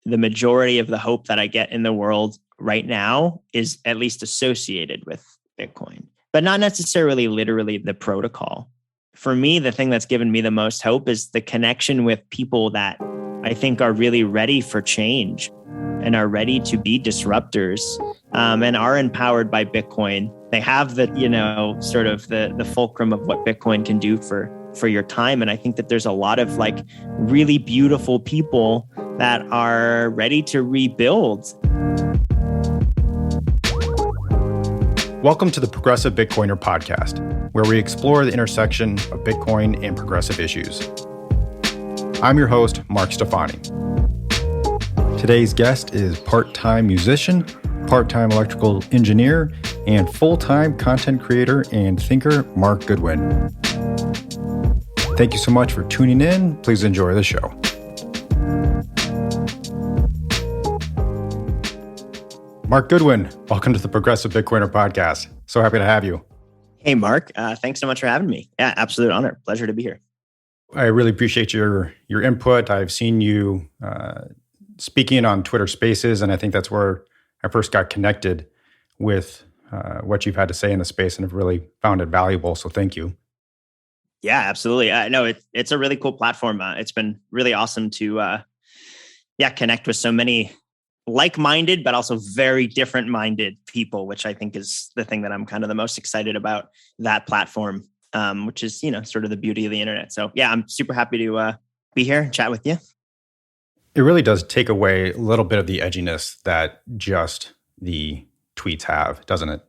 the majority of the hope that I get in the world right now is at least associated with Bitcoin, but not necessarily literally the protocol. For me, the thing that's given me the most hope is the connection with people that I think are really ready for change and are ready to be disruptors, and are empowered by Bitcoin. They have the, sort of the fulcrum of what Bitcoin can do for your time. And I think that there's a lot of like really beautiful people that are ready to rebuild. Welcome to the Progressive Bitcoiner podcast, where we explore the intersection of Bitcoin and progressive issues. I'm your host, Mark Stefani. Today's guest is part-time musician, part-time electrical engineer, and full-time content creator and thinker, Mark Goodwin. Thank you so much for tuning in. Please enjoy the show. Mark Goodwin, welcome to the Progressive Bitcoiner podcast. So happy to have you. Hey, Mark. Thanks so much for having me. Yeah, absolute honor. Pleasure to be here. I really appreciate your input. I've seen you speaking on Twitter Spaces, and I think that's where I first got connected with what you've had to say in the space, and have really found it valuable. So thank you. Yeah, absolutely. No, it's a really cool platform. It's been really awesome to connect with so many like-minded, but also very different-minded people, which I think is the thing that I'm kind of the most excited about that platform, which is, sort of the beauty of the internet. So yeah, I'm super happy to be here and chat with you. It really does take away a little bit of the edginess that just the tweets have, doesn't it?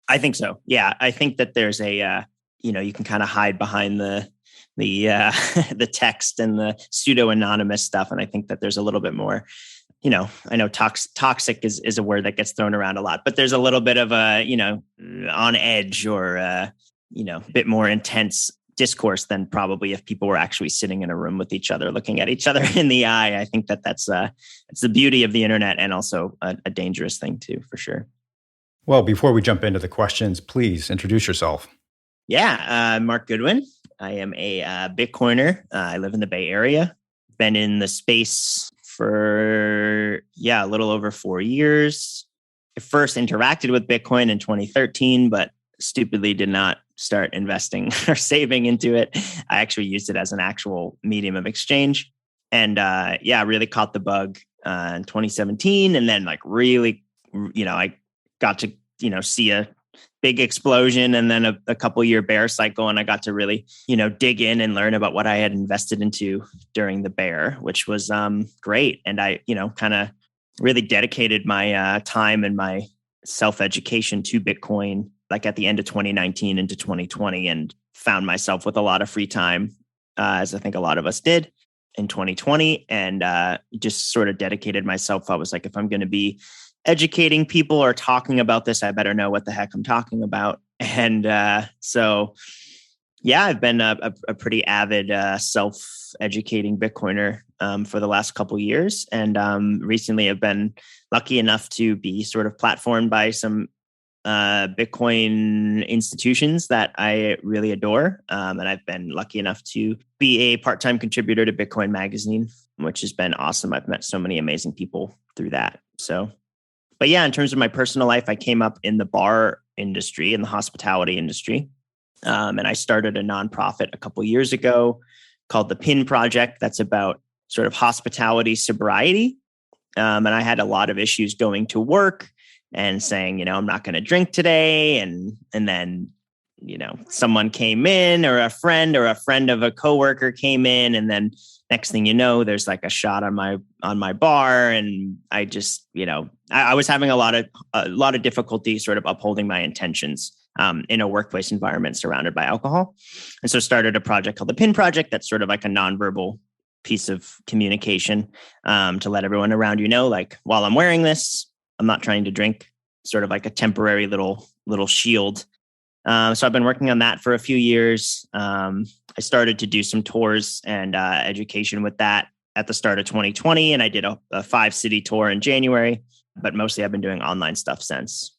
I think so. Yeah, I think that there's a, you can kind of hide behind the the text and the pseudo-anonymous stuff. And I think that there's a little bit more, I know toxic is a word that gets thrown around a lot, but there's a little bit of a, on edge or, a bit more intense discourse than probably if people were actually sitting in a room with each other, looking at each other in the eye. I think that it's the beauty of the internet, and also a dangerous thing too, for sure. Well, before we jump into the questions, please introduce yourself. Yeah, Mark Goodwin. I am a Bitcoiner. I live in the Bay Area. Been in the space for, a little over 4 years. I first interacted with Bitcoin in 2013, but stupidly did not start investing or saving into it. I actually used it as an actual medium of exchange. And really caught the bug in 2017. And then really, I got to, see a big explosion and then a couple year bear cycle. And I got to really, dig in and learn about what I had invested into during the bear, which was great. And I, kind of really dedicated my time and my self-education to Bitcoin, like at the end of 2019 into 2020, and found myself with a lot of free time, as I think a lot of us did in 2020, and just sort of dedicated myself. I was like, if I'm going to be educating people or talking about this, I better know what the heck I'm talking about. And so I've been a pretty avid self-educating Bitcoiner for the last couple of years. And recently I've been lucky enough to be sort of platformed by some Bitcoin institutions that I really adore. And I've been lucky enough to be a part-time contributor to Bitcoin Magazine, which has been awesome. I've met so many amazing people through that. But in terms of my personal life, I came up in the bar industry, in the hospitality industry. And I started a nonprofit a couple years ago called the PIN Project. That's about sort of hospitality sobriety. And I had a lot of issues going to work and saying, I'm not going to drink today. And then, someone came in, or a friend of a coworker came in. And then next thing you know, there's like a shot on my bar. And I just, I was having a lot of difficulty sort of upholding my intentions in a workplace environment surrounded by alcohol. And so started a project called the PIN Project. That's sort of like a nonverbal piece of communication to let everyone around like, while I'm wearing this, I'm not trying to drink, sort of like a temporary little shield. So I've been working on that for a few years. I started to do some tours and education with that at the start of 2020. And I did a 5-city tour in January, but mostly I've been doing online stuff since.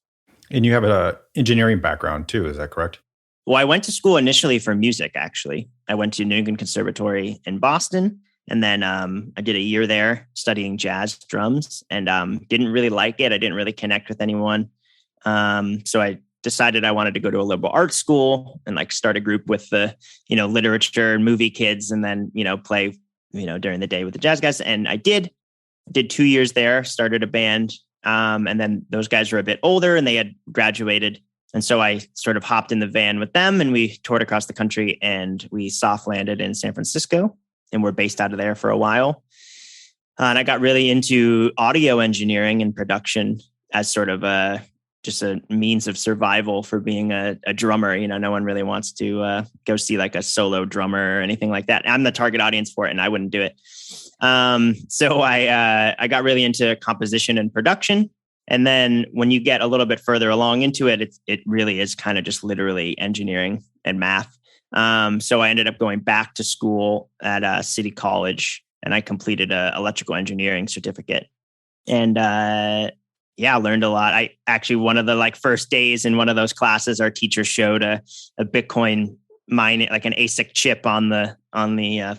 And you have an engineering background too, is that correct? Well, I went to school initially for music, actually. I went to New England Conservatory in Boston. And then I did a year there studying jazz drums and didn't really like it. I didn't really connect with anyone. So I decided I wanted to go to a liberal arts school and like start a group with the, literature and movie kids and then, play, during the day with the jazz guys. And I did 2 years there, started a band. And then those guys were a bit older and they had graduated. And so I sort of hopped in the van with them and we toured across the country and we soft landed in San Francisco and we're based out of there for a while. And I got really into audio engineering and production as sort of just a means of survival for being a drummer. No one really wants to go see like a solo drummer or anything like that. I'm the target audience for it and I wouldn't do it. So I got really into composition and production. And then when you get a little bit further along into it, it really is kind of just literally engineering and math. So I ended up going back to school at City College and I completed an electrical engineering certificate. And I learned a lot. I actually, one of the first days in one of those classes, our teacher showed a Bitcoin mine, like an ASIC chip on the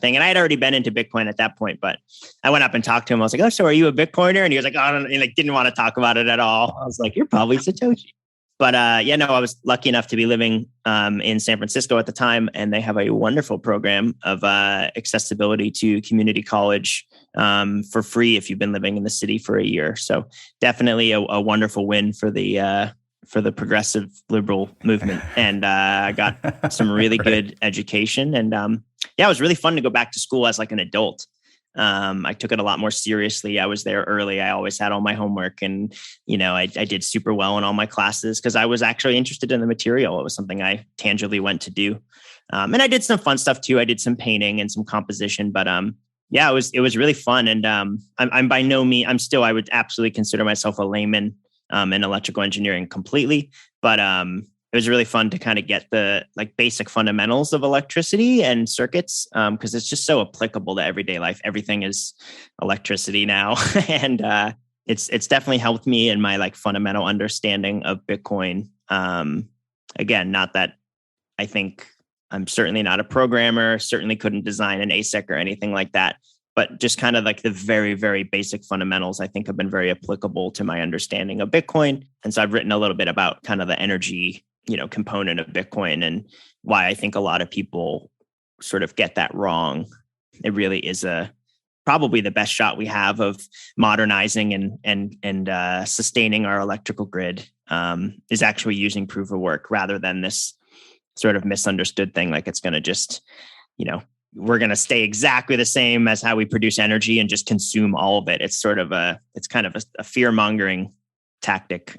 thing. And I had already been into Bitcoin at that point, but I went up and talked to him. I was like, "Oh, so are you a Bitcoiner?" And he was like, "Oh, I don't," and didn't want to talk about it at all. I was like, "You're probably Satoshi." But I was lucky enough to be living in San Francisco at the time, and they have a wonderful program of accessibility to community college for free if you've been living in the city for a year. So definitely a wonderful win for the progressive liberal movement, and I got some really good education. And it was really fun to go back to school as like an adult. I took it a lot more seriously. I was there early. I always had all my homework and, I did super well in all my classes because I was actually interested in the material. It was something I tangibly went to do. And I did some fun stuff too. I did some painting and some composition, but it was really fun. And I'm by no means, I would absolutely consider myself a layman in electrical engineering completely. But it was really fun to kind of get the basic fundamentals of electricity and circuits because it's just so applicable to everyday life. Everything is electricity now. And it's definitely helped me in my fundamental understanding of Bitcoin. Again, not that I think I'm certainly not a programmer, certainly couldn't design an ASIC or anything like that. But just kind of the very, very basic fundamentals, I think have been very applicable to my understanding of Bitcoin. And so I've written a little bit about kind of the energy component of Bitcoin and why I think a lot of people sort of get that wrong. It really is probably the best shot we have of modernizing and sustaining our electrical grid is actually using proof of work rather than this sort of misunderstood thing. Like it's going to just, we're going to stay exactly the same as how we produce energy and just consume all of it. It's sort of it's kind of a fear mongering tactic.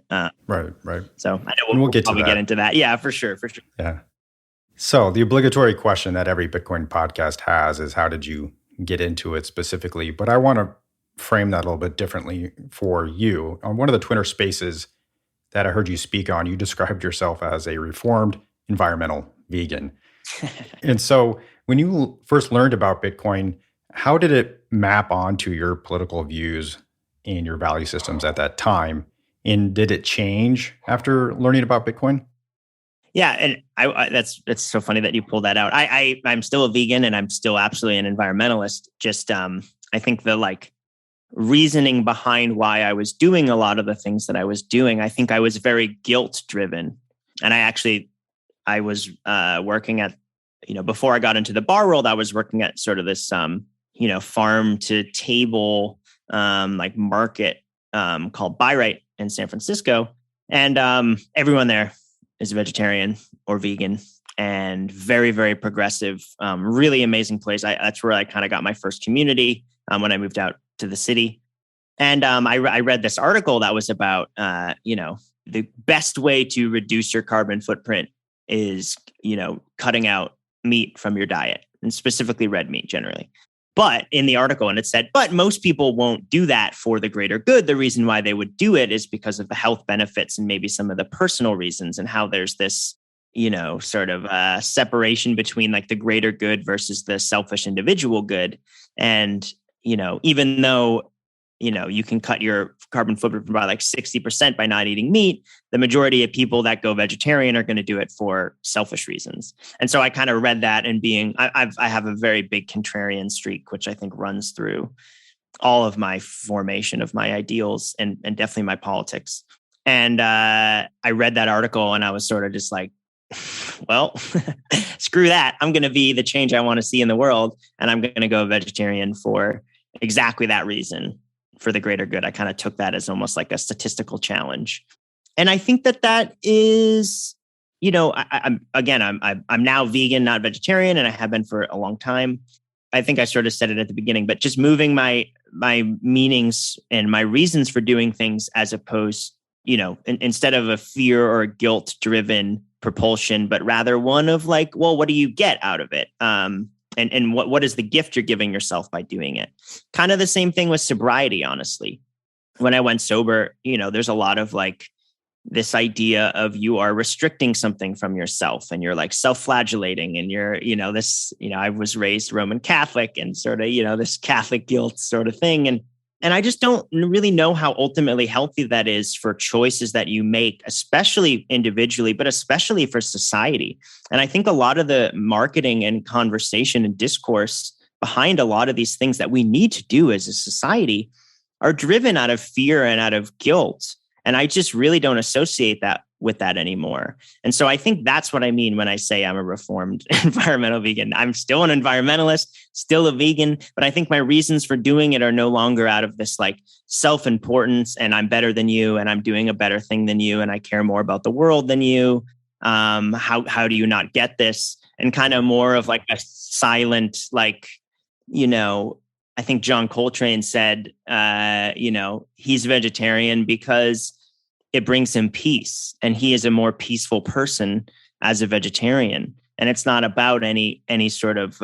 Right. So I know we'll get probably get into that. Yeah, for sure. Yeah. So the obligatory question that every Bitcoin podcast has is, how did you get into it specifically? But I want to frame that a little bit differently for you. On one of the Twitter spaces that I heard you speak on, you described yourself as a reformed environmental vegan. And so when you first learned about Bitcoin, how did it map onto your political views and your value systems at that time? And did it change after learning about Bitcoin? Yeah, and that's so funny that you pulled that out. I'm still a vegan and I'm still absolutely an environmentalist. Just I think the reasoning behind why I was doing a lot of the things that I was doing, I think I was very guilt driven. And I was working at, before I got into the bar world, I was working at sort of this farm to table market called Buy Right in San Francisco. And everyone there is vegetarian or vegan and very, very progressive, really amazing place. That's where I kind of got my first community when I moved out to the city. And I read this article that was about, the best way to reduce your carbon footprint is, cutting out meat from your diet, and specifically red meat generally. But in the article, and it said, but most people won't do that for the greater good. The reason why they would do it is because of the health benefits and maybe some of the personal reasons, and how there's this, sort of separation between the greater good versus the selfish individual good. And, even though you can cut your carbon footprint by like 60% by not eating meat. The majority of people that go vegetarian are going to do it for selfish reasons. And so I kind of read that, and I have a very big contrarian streak, which I think runs through all of my formation of my ideals and definitely my politics. And I read that article and I was sort of just like, well, screw that. I'm going to be the change I want to see in the world. And I'm going to go vegetarian for exactly that reason, for the greater good. I kind of took that as almost like a statistical challenge. And I think that is, I'm now vegan, not vegetarian, and I have been for a long time. I think I sort of said it at the beginning, but just moving my meanings and my reasons for doing things as opposed, instead of a fear or a guilt driven propulsion, but rather one of like, well, what do you get out of it? And what is the gift you're giving yourself by doing it? Kind of the same thing with sobriety, honestly. When I went sober, there's a lot of like this idea of you are restricting something from yourself and you're like self-flagellating and you're, I was raised Roman Catholic and sort of, this Catholic guilt sort of thing. And I just don't really know how ultimately healthy that is for choices that you make, especially individually, but especially for society. And I think a lot of the marketing and conversation and discourse behind a lot of these things that we need to do as a society are driven out of fear and out of guilt. And I just really don't associate that with that anymore. And so I think that's what I mean when I say I'm a reformed environmental vegan. I'm still an environmentalist, still a vegan, but I think my reasons for doing it are no longer out of this like self-importance and I'm better than you and I'm doing a better thing than you and I care more about the world than you. How do you not get this? And kind of more of like a silent, like, I think John Coltrane said, he's vegetarian because it brings him peace and he is a more peaceful person as a vegetarian. And it's not about any sort of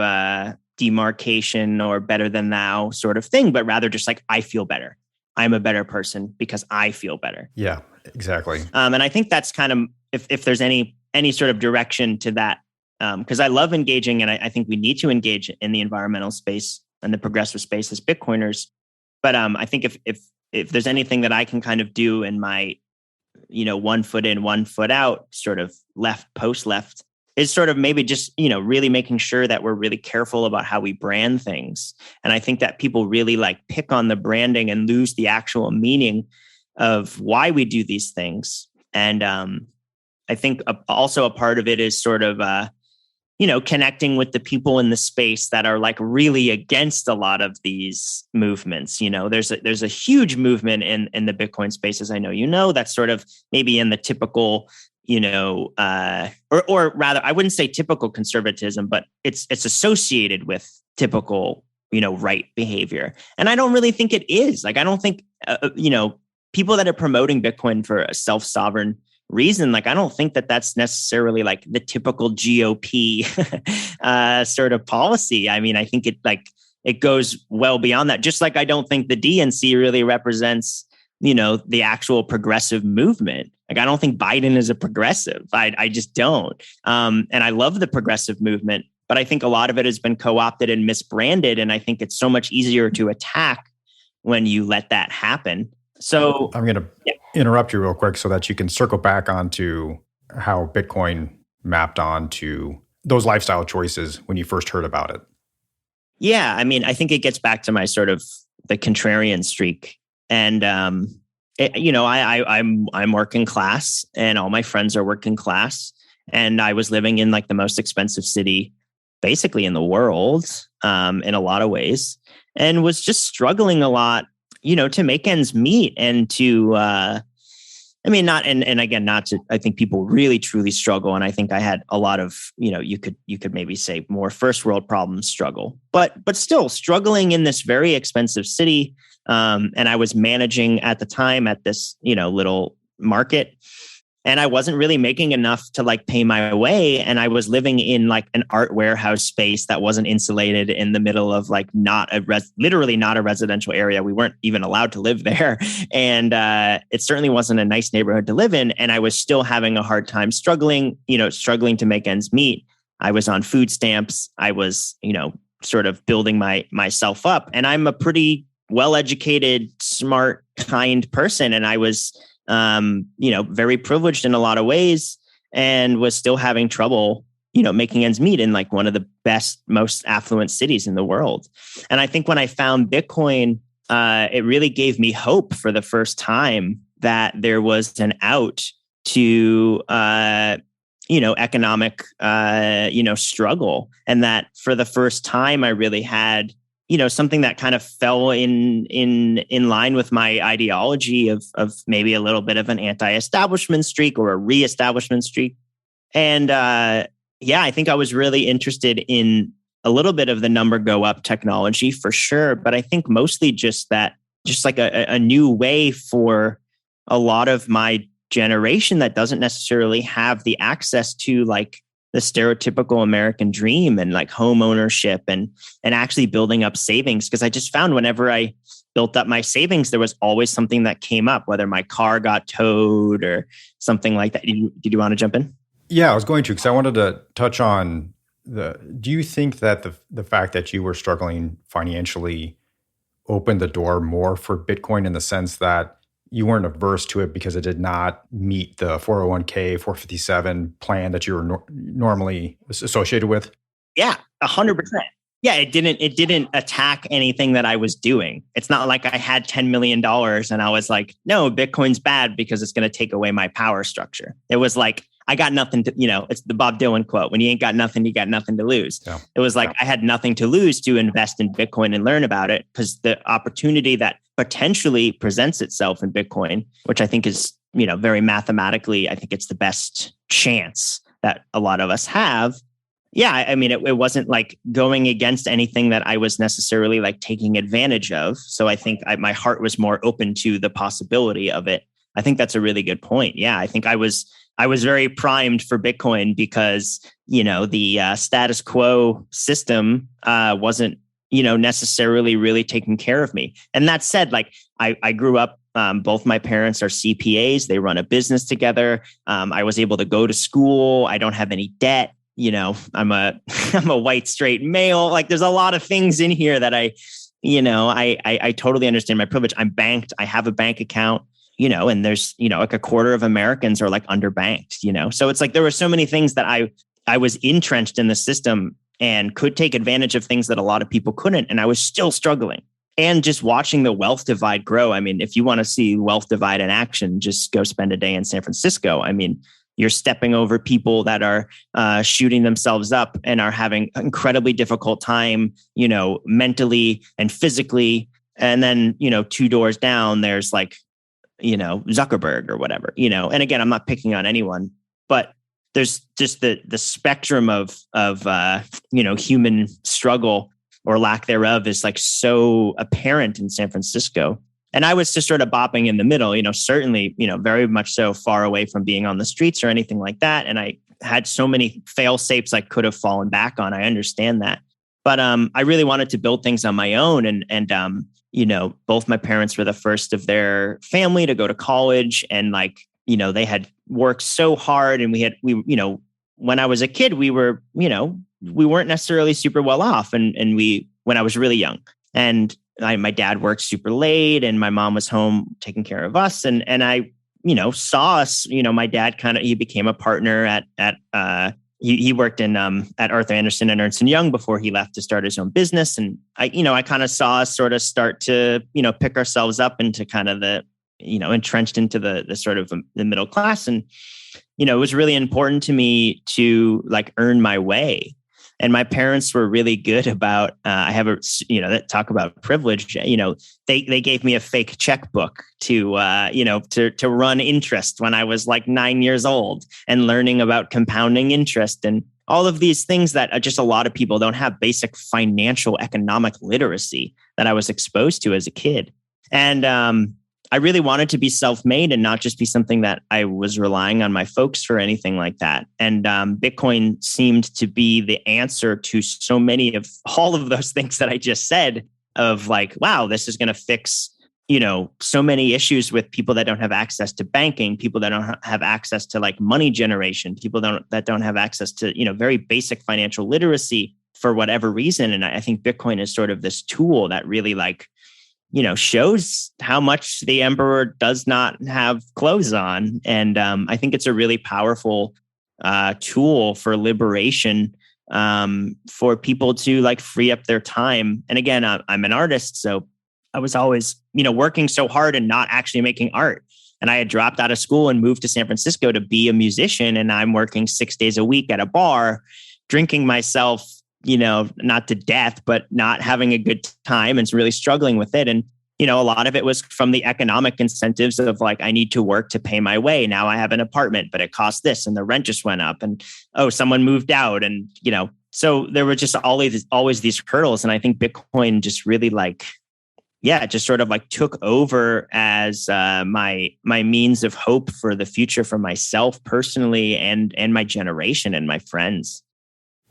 demarcation or better than thou sort of thing, but rather just like, I feel better. I'm a better person because I feel better. Yeah, exactly. And I think that's kind of, if there's any sort of direction to that, because I love engaging and I think we need to engage in the environmental space and the progressive space as Bitcoiners. But I think if there's anything that I can kind of do in my, 1 foot in, 1 foot out, sort of post left, is sort of maybe just, really making sure that we're really careful about how we brand things. And I think that people really like pick on the branding and lose the actual meaning of why we do these things. And I think also a part of it is sort of, connecting with the people in the space that are like really against a lot of these movements. There's a huge movement in the Bitcoin space, as I know, that's sort of maybe in the typical, or rather, I wouldn't say typical conservatism, but it's associated with typical, right behavior. And I don't really think it is. Like, I don't think, people that are promoting Bitcoin for a self-sovereign reason, like, I don't think that that's necessarily like the typical GOP sort of policy. I mean, I think it goes well beyond that. Just like I don't think the DNC really represents, the actual progressive movement. Like, I don't think Biden is a progressive. I just don't. And I love the progressive movement, but I think a lot of it has been co-opted and misbranded. And I think it's so much easier to attack when you let that happen. So I'm going to interrupt you real quick so that you can circle back onto how Bitcoin mapped onto those lifestyle choices when you first heard about it. Yeah, I mean, I think it gets back to my sort of the contrarian streak. And, I'm working class and all my friends are working class. And I was living in like the most expensive city basically in the world in a lot of ways, and was just struggling a lot, to make ends meet and to, I think people really truly struggle. And I think I had a lot of, you could maybe say more first world problems struggle, but still struggling in this very expensive city. And I was managing at the time at this, little market. And I wasn't really making enough to like pay my way. And I was living in like an art warehouse space that wasn't insulated in the middle of like literally not a residential area. We weren't even allowed to live there. And it certainly wasn't a nice neighborhood to live in. And I was still having a hard time struggling to make ends meet. I was on food stamps. I was, sort of building myself up. And I'm a pretty well-educated, smart, kind person. And I was, very privileged in a lot of ways and was still having trouble, making ends meet in like one of the best, most affluent cities in the world. And I think when I found Bitcoin, it really gave me hope for the first time that there was an out to, economic, struggle. And that for the first time, I really had, something that kind of fell in line with my ideology of maybe a little bit of an anti-establishment streak or a re-establishment streak. And I think I was really interested in a little bit of the number go up technology for sure. But I think mostly just like a new way for a lot of my generation that doesn't necessarily have the access to like the stereotypical American dream and like home ownership and actually building up savings. Because I just found whenever I built up my savings, there was always something that came up, whether my car got towed or something like that. Did you want to jump in? Yeah, I was going to, because I wanted to touch on do you think that the fact that you were struggling financially opened the door more for Bitcoin in the sense that you weren't averse to it because it did not meet the 401k, 457 plan that you were normally associated with? Yeah, 100%. Yeah, it didn't attack anything that I was doing. It's not like I had $10 million and I was like, no, Bitcoin's bad because it's going to take away my power structure. It was like, I got nothing to, it's the Bob Dylan quote, when you ain't got nothing, you got nothing to lose. Yeah. It was like, I had nothing to lose to invest in Bitcoin and learn about it, because the opportunity that potentially presents itself in Bitcoin, which I think is, very mathematically, I think it's the best chance that a lot of us have. Yeah. I mean, it wasn't like going against anything that I was necessarily like taking advantage of. So I think my heart was more open to the possibility of it. I think that's a really good point. Yeah. I think I was very primed for Bitcoin because, the status quo system wasn't, necessarily really taking care of me. And that said, like I grew up, both my parents are CPAs. They run a business together. I was able to go to school. I don't have any debt. I'm a white straight male. Like there's a lot of things in here that I totally understand my privilege. I'm banked. I have a bank account. And there's, like a quarter of Americans are like underbanked, so it's like there were so many things that I was entrenched in the system and could take advantage of things that a lot of people couldn't. And I was still struggling. And just watching the wealth divide grow. I mean, if you want to see wealth divide in action, just go spend a day in San Francisco. I mean, you're stepping over people that are shooting themselves up and are having an incredibly difficult time, mentally and physically. And then, 2 doors down, there's like, Zuckerberg or whatever, and again, I'm not picking on anyone, but there's just the spectrum of human struggle or lack thereof is like so apparent in San Francisco. And I was just sort of bopping in the middle, certainly, very much so far away from being on the streets or anything like that. And I had so many fail safes I could have fallen back on. I understand that. But I really wanted to build things on my own. And both my parents were the first of their family to go to college. And like, they had worked so hard. And when I was a kid, we weren't necessarily super well off. And when I was really young, and my dad worked super late and my mom was home taking care of us. And I, saw us, my dad he became a partner at he worked in at Arthur Andersen and Ernst & Young before he left to start his own business. And I kind of saw us sort of start to, pick ourselves up into kind of the, entrenched into the sort of the middle class. And, it was really important to me to like earn my way. And my parents were really good about, I have that talk about privilege, they gave me a fake checkbook to run interest when I was like 9 years old and learning about compounding interest and all of these things that just a lot of people don't have, basic financial economic literacy that I was exposed to as a kid. And, I really wanted to be self-made and not just be something that I was relying on my folks for anything like that. And Bitcoin seemed to be the answer to so many of all of those things that I just said of like, wow, this is going to fix, so many issues with people that don't have access to banking, people that don't have access to like money generation, people that don't have access to, very basic financial literacy for whatever reason. And I think Bitcoin is sort of this tool that really like shows how much the emperor does not have clothes on. And I think it's a really powerful tool for liberation, for people to like free up their time. And again, I'm an artist, so I was always, working so hard and not actually making art. And I had dropped out of school and moved to San Francisco to be a musician. And I'm working 6 days a week at a bar, drinking myself, not to death, but not having a good time and really struggling with it. And, a lot of it was from the economic incentives of like, I need to work to pay my way. Now I have an apartment, but it costs this and the rent just went up and, someone moved out. And, so there were just always these hurdles. And I think Bitcoin just really just sort of like took over as my means of hope for the future for myself personally and my generation and my friends.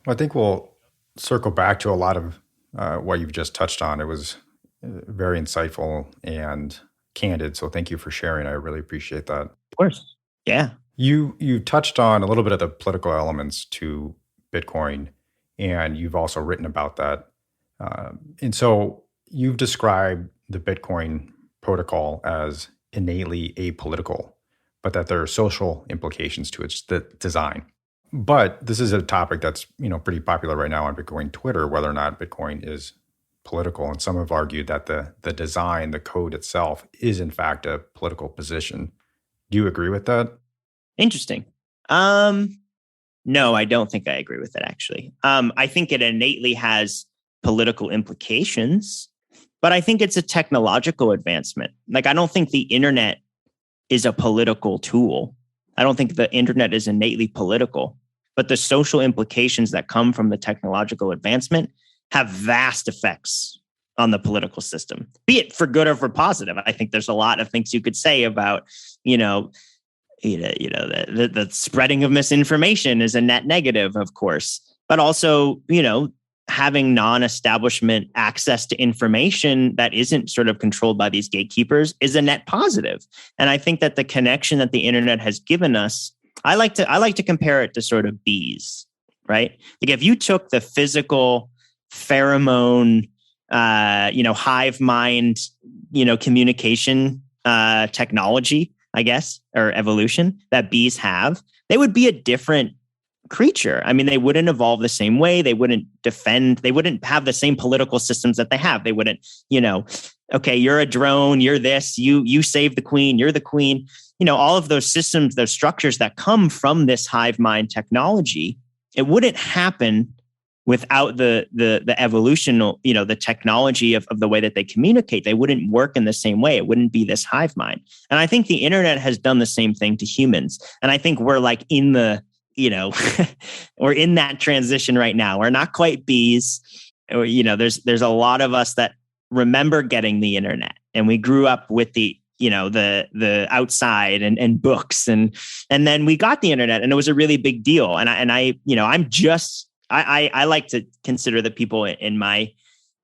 I think we'll circle back to a lot of what you've just touched on. It was very insightful and candid. So thank you for sharing. I really appreciate that. Of course. Yeah. You touched on a little bit of the political elements to Bitcoin, and you've also written about that. And so you've described the Bitcoin protocol as innately apolitical, but that there are social implications to its design. But this is a topic that's pretty popular right now on Bitcoin Twitter, whether or not Bitcoin is political. And some have argued that the design, the code itself, is in fact a political position. Do you agree with that? Interesting. No, I don't think I agree with it, actually. I think it innately has political implications, but I think it's a technological advancement. Like, I don't think the internet is a political tool. I don't think the internet is innately political, but the social implications that come from the technological advancement have vast effects on the political system, be it for good or for positive. I think there's a lot of things you could say about, the spreading of misinformation is a net negative, of course, but also, having non-establishment access to information that isn't sort of controlled by these gatekeepers is a net positive. And I think that the connection that the internet has given us, I like to compare it to sort of bees, right? Like if you took the physical pheromone, hive mind, communication technology, I guess, or evolution that bees have, they would be a different creature. I mean, they wouldn't evolve the same way. They wouldn't defend. They wouldn't have the same political systems that they have. They wouldn't, okay, you're a drone, you're this, you save the queen, you're the queen. All of those systems, those structures that come from this hive mind technology, it wouldn't happen without the evolution, the technology of the way that they communicate. They wouldn't work in the same way. It wouldn't be this hive mind. And I think the internet has done the same thing to humans. And I think we're like in the, we're in that transition right now. We're not quite bees. There's a lot of us that remember getting the internet, and we grew up with the the outside and books, and then we got the internet, and it was a really big deal. And I like to consider the people in my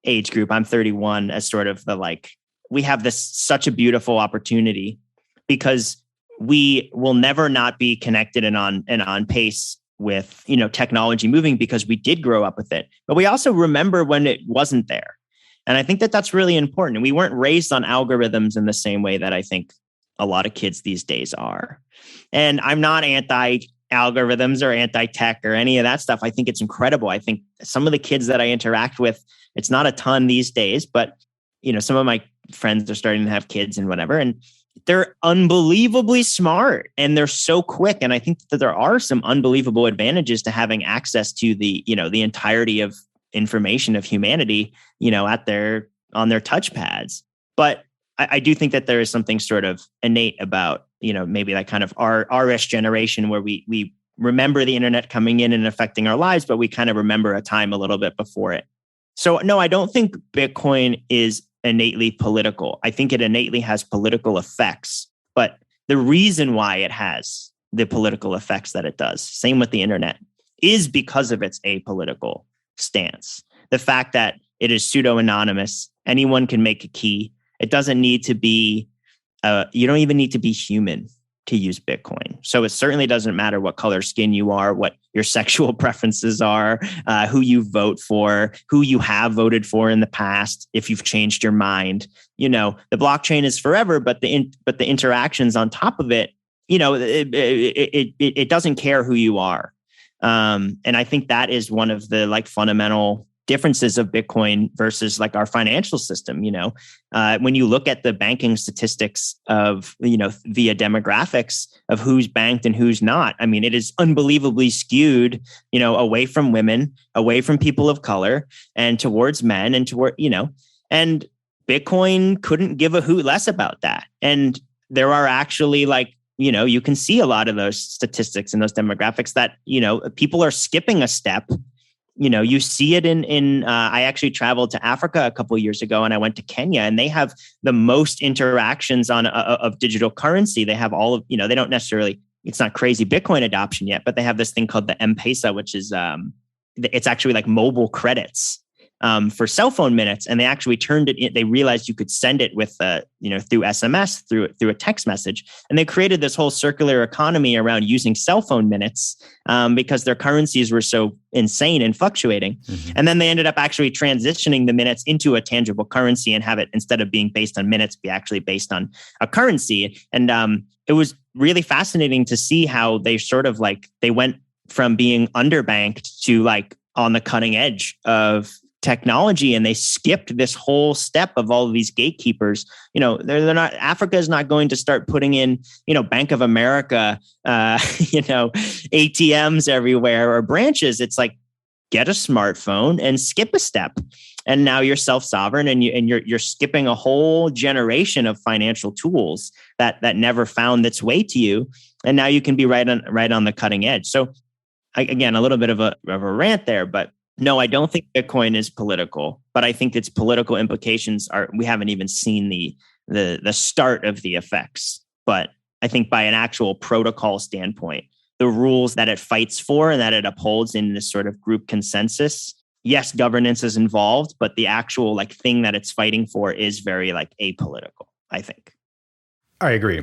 age group, I'm 31, as sort of we have such a beautiful opportunity because we will never not be connected and on pace with, technology moving, because we did grow up with it, but we also remember when it wasn't there. And I think that that's really important. And we weren't raised on algorithms in the same way that I think a lot of kids these days are. And I'm not anti-algorithms or anti-tech or any of that stuff. I think it's incredible. I think some of the kids that I interact with, it's not a ton these days, but some of my friends are starting to have kids and whatever, and they're unbelievably smart and they're so quick. And I think that there are some unbelievable advantages to having access to the entirety of information of humanity, on their touchpads. But I do think that there is something sort of innate about, maybe that kind of our-ish generation where we remember the internet coming in and affecting our lives, but we kind of remember a time a little bit before it. So no, I don't think Bitcoin is innately political. I think it innately has political effects, but the reason why it has the political effects that it does, same with the internet, is because of its apolitical stance. The fact that it is pseudo-anonymous, anyone can make a key. It doesn't need to be, you don't even need to be human to use Bitcoin. So it certainly doesn't matter what color skin you are, what your sexual preferences are, who you vote for, who you have voted for in the past, if you've changed your mind. the blockchain is forever, but the interactions on top of it, it doesn't care who you are. And I think that is one of the like fundamental differences of Bitcoin versus like our financial system. When you look at the banking statistics of, via demographics of who's banked and who's not, I mean, it is unbelievably skewed, away from women, away from people of color, and towards men, and and Bitcoin couldn't give a hoot less about that. And there are actually like, you can see a lot of those statistics and those demographics that, people are skipping a step. You see it in I actually traveled to Africa a couple of years ago, and I went to Kenya, and they have the most interactions of digital currency. They have all of, they don't necessarily, it's not crazy Bitcoin adoption yet, but they have this thing called the M-Pesa, which is, it's actually like mobile credits for cell phone minutes. And they actually turned it in, they realized you could send it with, through SMS, through a text message. And they created this whole circular economy around using cell phone minutes because their currencies were so insane and fluctuating. Mm-hmm. And then they ended up actually transitioning the minutes into a tangible currency and have it, instead of being based on minutes, be actually based on a currency. And it was really fascinating to see how they sort of like, they went from being underbanked to like on the cutting edge of technology, and they skipped this whole step of all of these gatekeepers. They're not, Africa is not going to start putting in, Bank of America, ATMs everywhere or branches. It's like, get a smartphone and skip a step. And now you're self-sovereign, and you're skipping a whole generation of financial tools that never found its way to you. And now you can be right on the cutting edge. So again, a little bit of a rant there, but no, I don't think Bitcoin is political, but I think its political implications we haven't even seen the start of the effects. But I think by an actual protocol standpoint, the rules that it fights for and that it upholds in this sort of group consensus, yes, governance is involved, but the actual like thing that it's fighting for is very like apolitical, I think. I agree.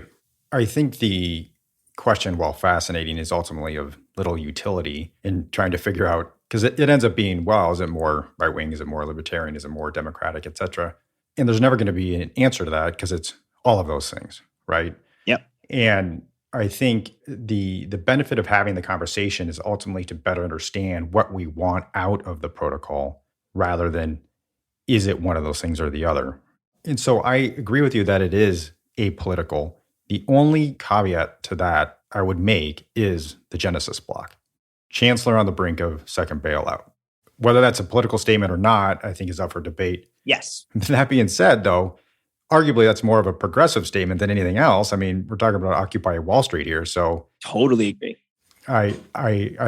I think the question, while fascinating, is ultimately of little utility in trying to figure out, because it ends up being, well, is it more right-wing? Is it more libertarian? Is it more democratic, et cetera? And there's never going to be an answer to that because it's all of those things, right? Yep. And I think the benefit of having the conversation is ultimately to better understand what we want out of the protocol rather than is it one of those things or the other. And so I agree with you that it is apolitical. The only caveat to that I would make is the Genesis block. Chancellor on the brink of second bailout. Whether that's a political statement or not, I think is up for debate. Yes. That being said, though, arguably that's more of a progressive statement than anything else. I mean, we're talking about Occupy Wall Street here, so totally agree. I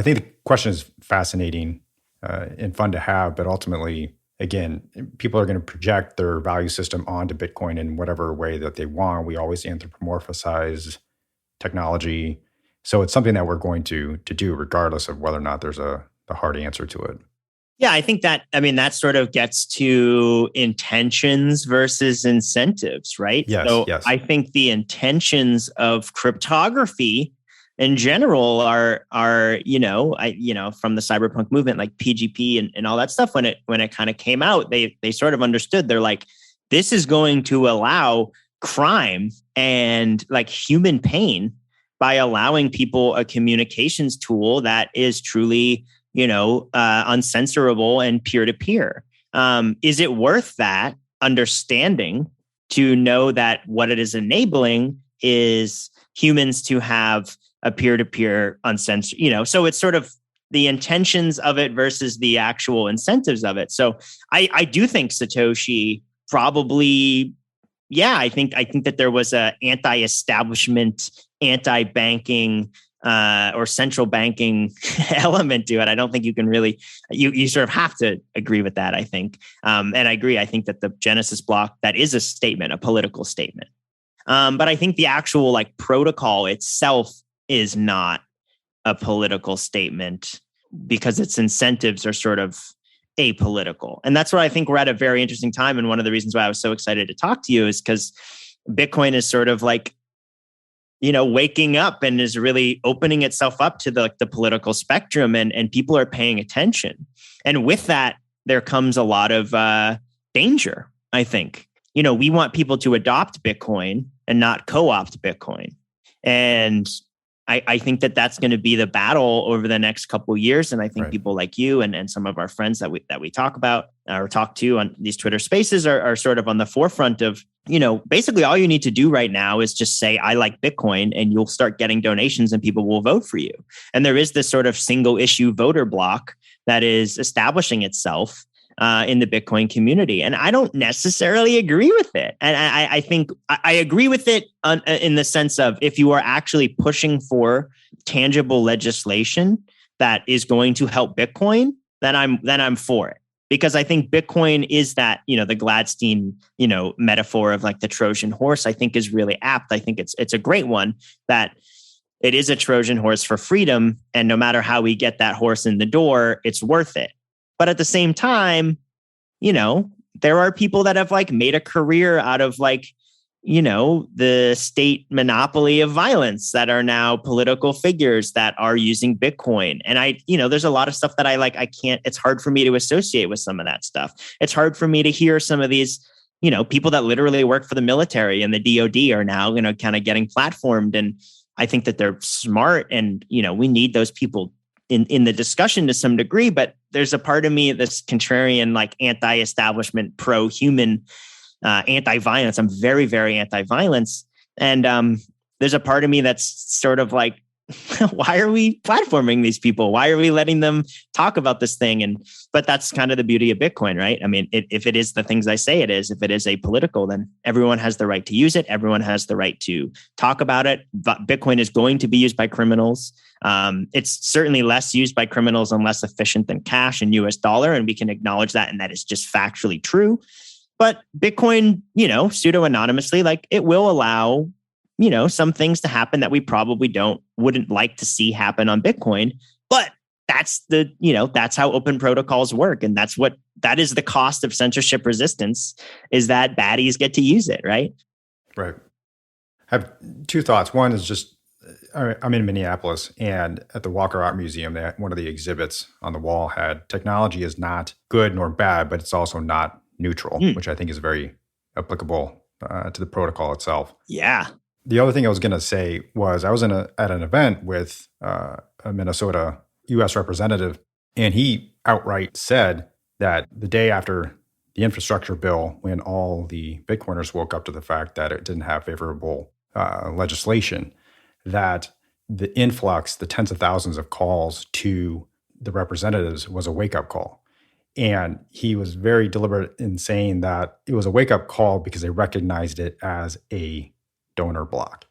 think the question is fascinating and fun to have, but ultimately, again, people are going to project their value system onto Bitcoin in whatever way that they want. We always anthropomorphize technology. So it's something that we're going to do regardless of whether or not there's the hard answer to it. Yeah, I think that sort of gets to intentions versus incentives, right? Yes. I think the intentions of cryptography in general are from the cyberpunk movement, like PGP and all that stuff, when it kind of came out, they sort of understood, they're like, this is going to allow crime and like human pain by allowing people a communications tool that is truly, uncensorable and peer-to-peer. Is it worth that understanding to know that what it is enabling is humans to have a peer-to-peer uncensored, so it's sort of the intentions of it versus the actual incentives of it. So I do think Satoshi probably, I think that there was a anti-establishment, anti-banking or central banking element to it. I don't think you can really, you sort of have to agree with that, I think. And I agree. I think that the Genesis block, that is a statement, a political statement. But I think the actual like protocol itself is not a political statement because its incentives are sort of apolitical. And that's where I think we're at a very interesting time. And one of the reasons why I was so excited to talk to you is because Bitcoin is sort of like, waking up and is really opening itself up to the political spectrum, and people are paying attention. And with that, there comes a lot of danger, I think. we want people to adopt Bitcoin and not co-opt Bitcoin. And I think that that's going to be the battle over the next couple of years. And I think people like you and some of our friends that we talk about or talk to on these Twitter spaces are sort of on the forefront of, basically all you need to do right now is just say, I like Bitcoin, and you'll start getting donations and people will vote for you. And there is this sort of single issue voter block that is establishing itself in the Bitcoin community. And I don't necessarily agree with it. And I think I agree with it in the sense of, if you are actually pushing for tangible legislation that is going to help Bitcoin, then I'm for it. Because I think Bitcoin is that, the Gladstein, metaphor of like the Trojan horse, I think is really apt. I think it's a great one, that it is a Trojan horse for freedom. And no matter how we get that horse in the door, it's worth it. But at the same time, there are people that have like made a career out of like, the state monopoly of violence that are now political figures that are using Bitcoin. And there's a lot of stuff that it's hard for me to associate with some of that stuff. It's hard for me to hear some of these, people that literally work for the military and the DOD are now, kind of getting platformed. And I think that they're smart, and, we need those people in the discussion to some degree, but there's a part of me, this contrarian, like anti-establishment, pro-human, anti-violence. I'm very, very anti-violence. And there's a part of me that's sort of like, why are we platforming these people? Why are we letting them talk about this thing? But that's kind of the beauty of Bitcoin, right? I mean, if it is the things I say it is, if it is apolitical, then everyone has the right to use it. Everyone has the right to talk about it. But Bitcoin is going to be used by criminals. It's certainly less used by criminals and less efficient than cash and US dollar. And we can acknowledge that. And that is just factually true. But Bitcoin, pseudo-anonymously, like it will allow, some things to happen that we probably wouldn't like to see happen on Bitcoin. But that's that's how open protocols work. And that is the cost of censorship resistance, is that baddies get to use it, right? Right. I have two thoughts. One is just, I'm in Minneapolis, and at the Walker Art Museum, one of the exhibits on the wall had, technology is not good nor bad, but it's also not neutral, which I think is very applicable to the protocol itself. Yeah. The other thing I was going to say was, I was at an event with a Minnesota U.S. representative, and he outright said that the day after the infrastructure bill, when all the Bitcoiners woke up to the fact that it didn't have favorable legislation, that the influx, the tens of thousands of calls to the representatives, was a wake-up call. And he was very deliberate in saying that it was a wake-up call because they recognized it as a donor block.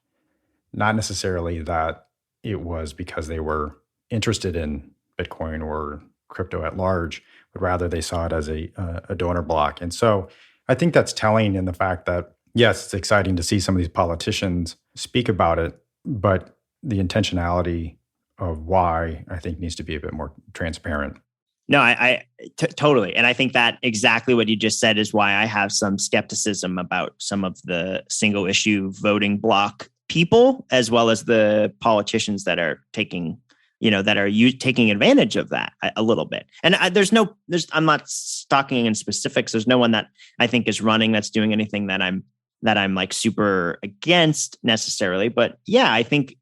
Not necessarily that it was because they were interested in Bitcoin or crypto at large, but rather they saw it as a donor block. And so I think that's telling in the fact that, yes, it's exciting to see some of these politicians speak about it, but the intentionality of why, I think, needs to be a bit more transparent. No, I totally. And I think that exactly what you just said is why I have some skepticism about some of the single issue voting block people, as well as the politicians that are taking advantage of that a little bit. And I'm not talking in specifics. There's no one that I think is running that's doing anything that I'm like super against necessarily. But yeah, I think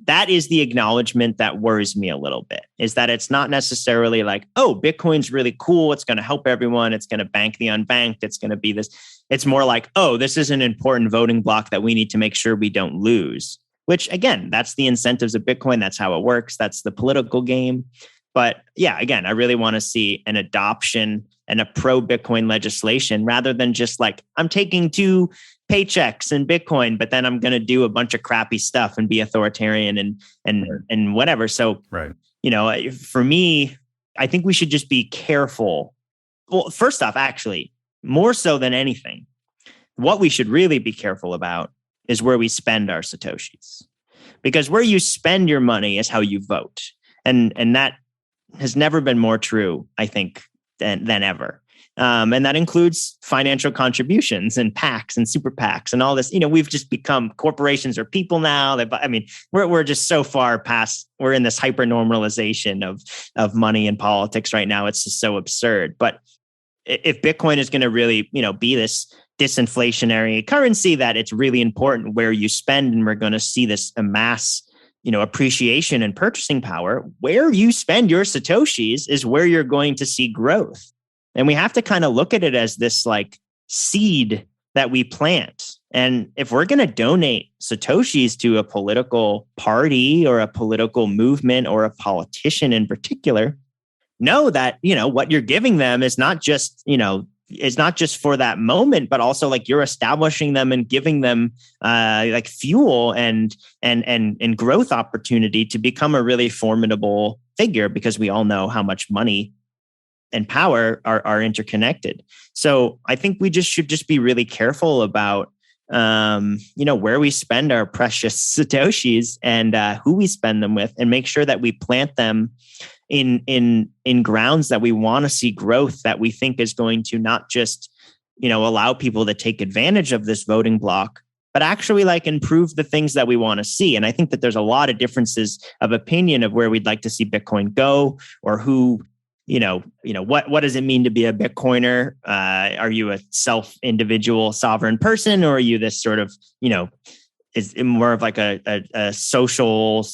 that is the acknowledgement that worries me a little bit, is that it's not necessarily like, oh, Bitcoin's really cool, it's going to help everyone, it's going to bank the unbanked, it's going to be this. It's more like, oh, this is an important voting block that we need to make sure we don't lose, which again, that's the incentives of Bitcoin. That's how it works. That's the political game. But yeah, again, I really want to see an adoption and a pro-Bitcoin legislation, rather than just like, I'm taking 2 paychecks in Bitcoin, but then I'm going to do a bunch of crappy stuff and be authoritarian and whatever. So, right. For me, I think we should just be careful. Well, first off, actually, more so than anything, what we should really be careful about is where we spend our Satoshis, because where you spend your money is how you vote. And that has never been more true, I think, than ever. And that includes financial contributions and PACs and super PACs and all this. We've just become corporations or people now. We're just so far past. We're in this hyper normalization of money and politics right now. It's just so absurd. But if Bitcoin is going to really, be this disinflationary currency, that it's really important where you spend, and we're going to see this amass, appreciation and purchasing power. Where you spend your Satoshis is where you're going to see growth. And we have to kind of look at it as this like seed that we plant. And if we're going to donate Satoshis to a political party or a political movement or a politician in particular, know that, what you're giving them is not just, is not just for that moment, but also like you're establishing them and giving them like fuel and growth opportunity to become a really formidable figure, because we all know how much money and power are interconnected. So I think we should be really careful about, where we spend our precious Satoshis and who we spend them with, and make sure that we plant them in grounds that we want to see growth, that we think is going to not just, allow people to take advantage of this voting block, but actually like improve the things that we want to see. And I think that there's a lot of differences of opinion of where we'd like to see Bitcoin go, or who, what does it mean to be a Bitcoiner? Are you a individual sovereign person, or are you this sort of, is more of like a social,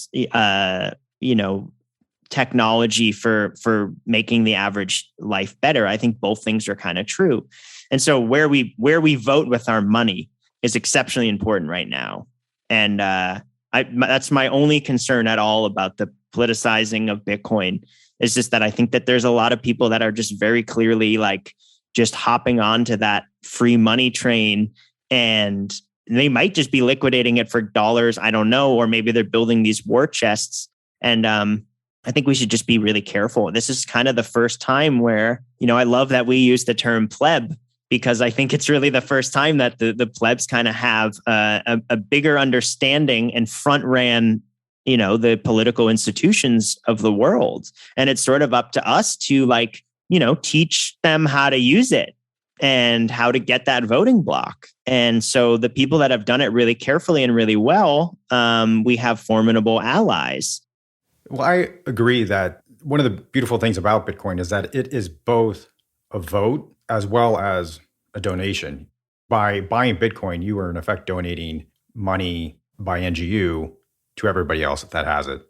technology for making the average life better? I think both things are kind of true. And so where we vote with our money is exceptionally important right now. And that's my only concern at all about the politicizing of Bitcoin. It's just that I think that there's a lot of people that are just very clearly like just hopping onto that free money train, and they might just be liquidating it for dollars. I don't know. Or maybe they're building these war chests. And I think we should just be really careful. This is kind of the first time where, I love that we use the term pleb, because I think it's really the first time that the plebs kind of have a bigger understanding and front ran the political institutions of the world. And it's sort of up to us to teach them how to use it and how to get that voting block. And so the people that have done it really carefully and really well, we have formidable allies. Well, I agree that one of the beautiful things about Bitcoin is that it is both a vote as well as a donation. By buying Bitcoin, you are in effect donating money by NGU to everybody else that has it.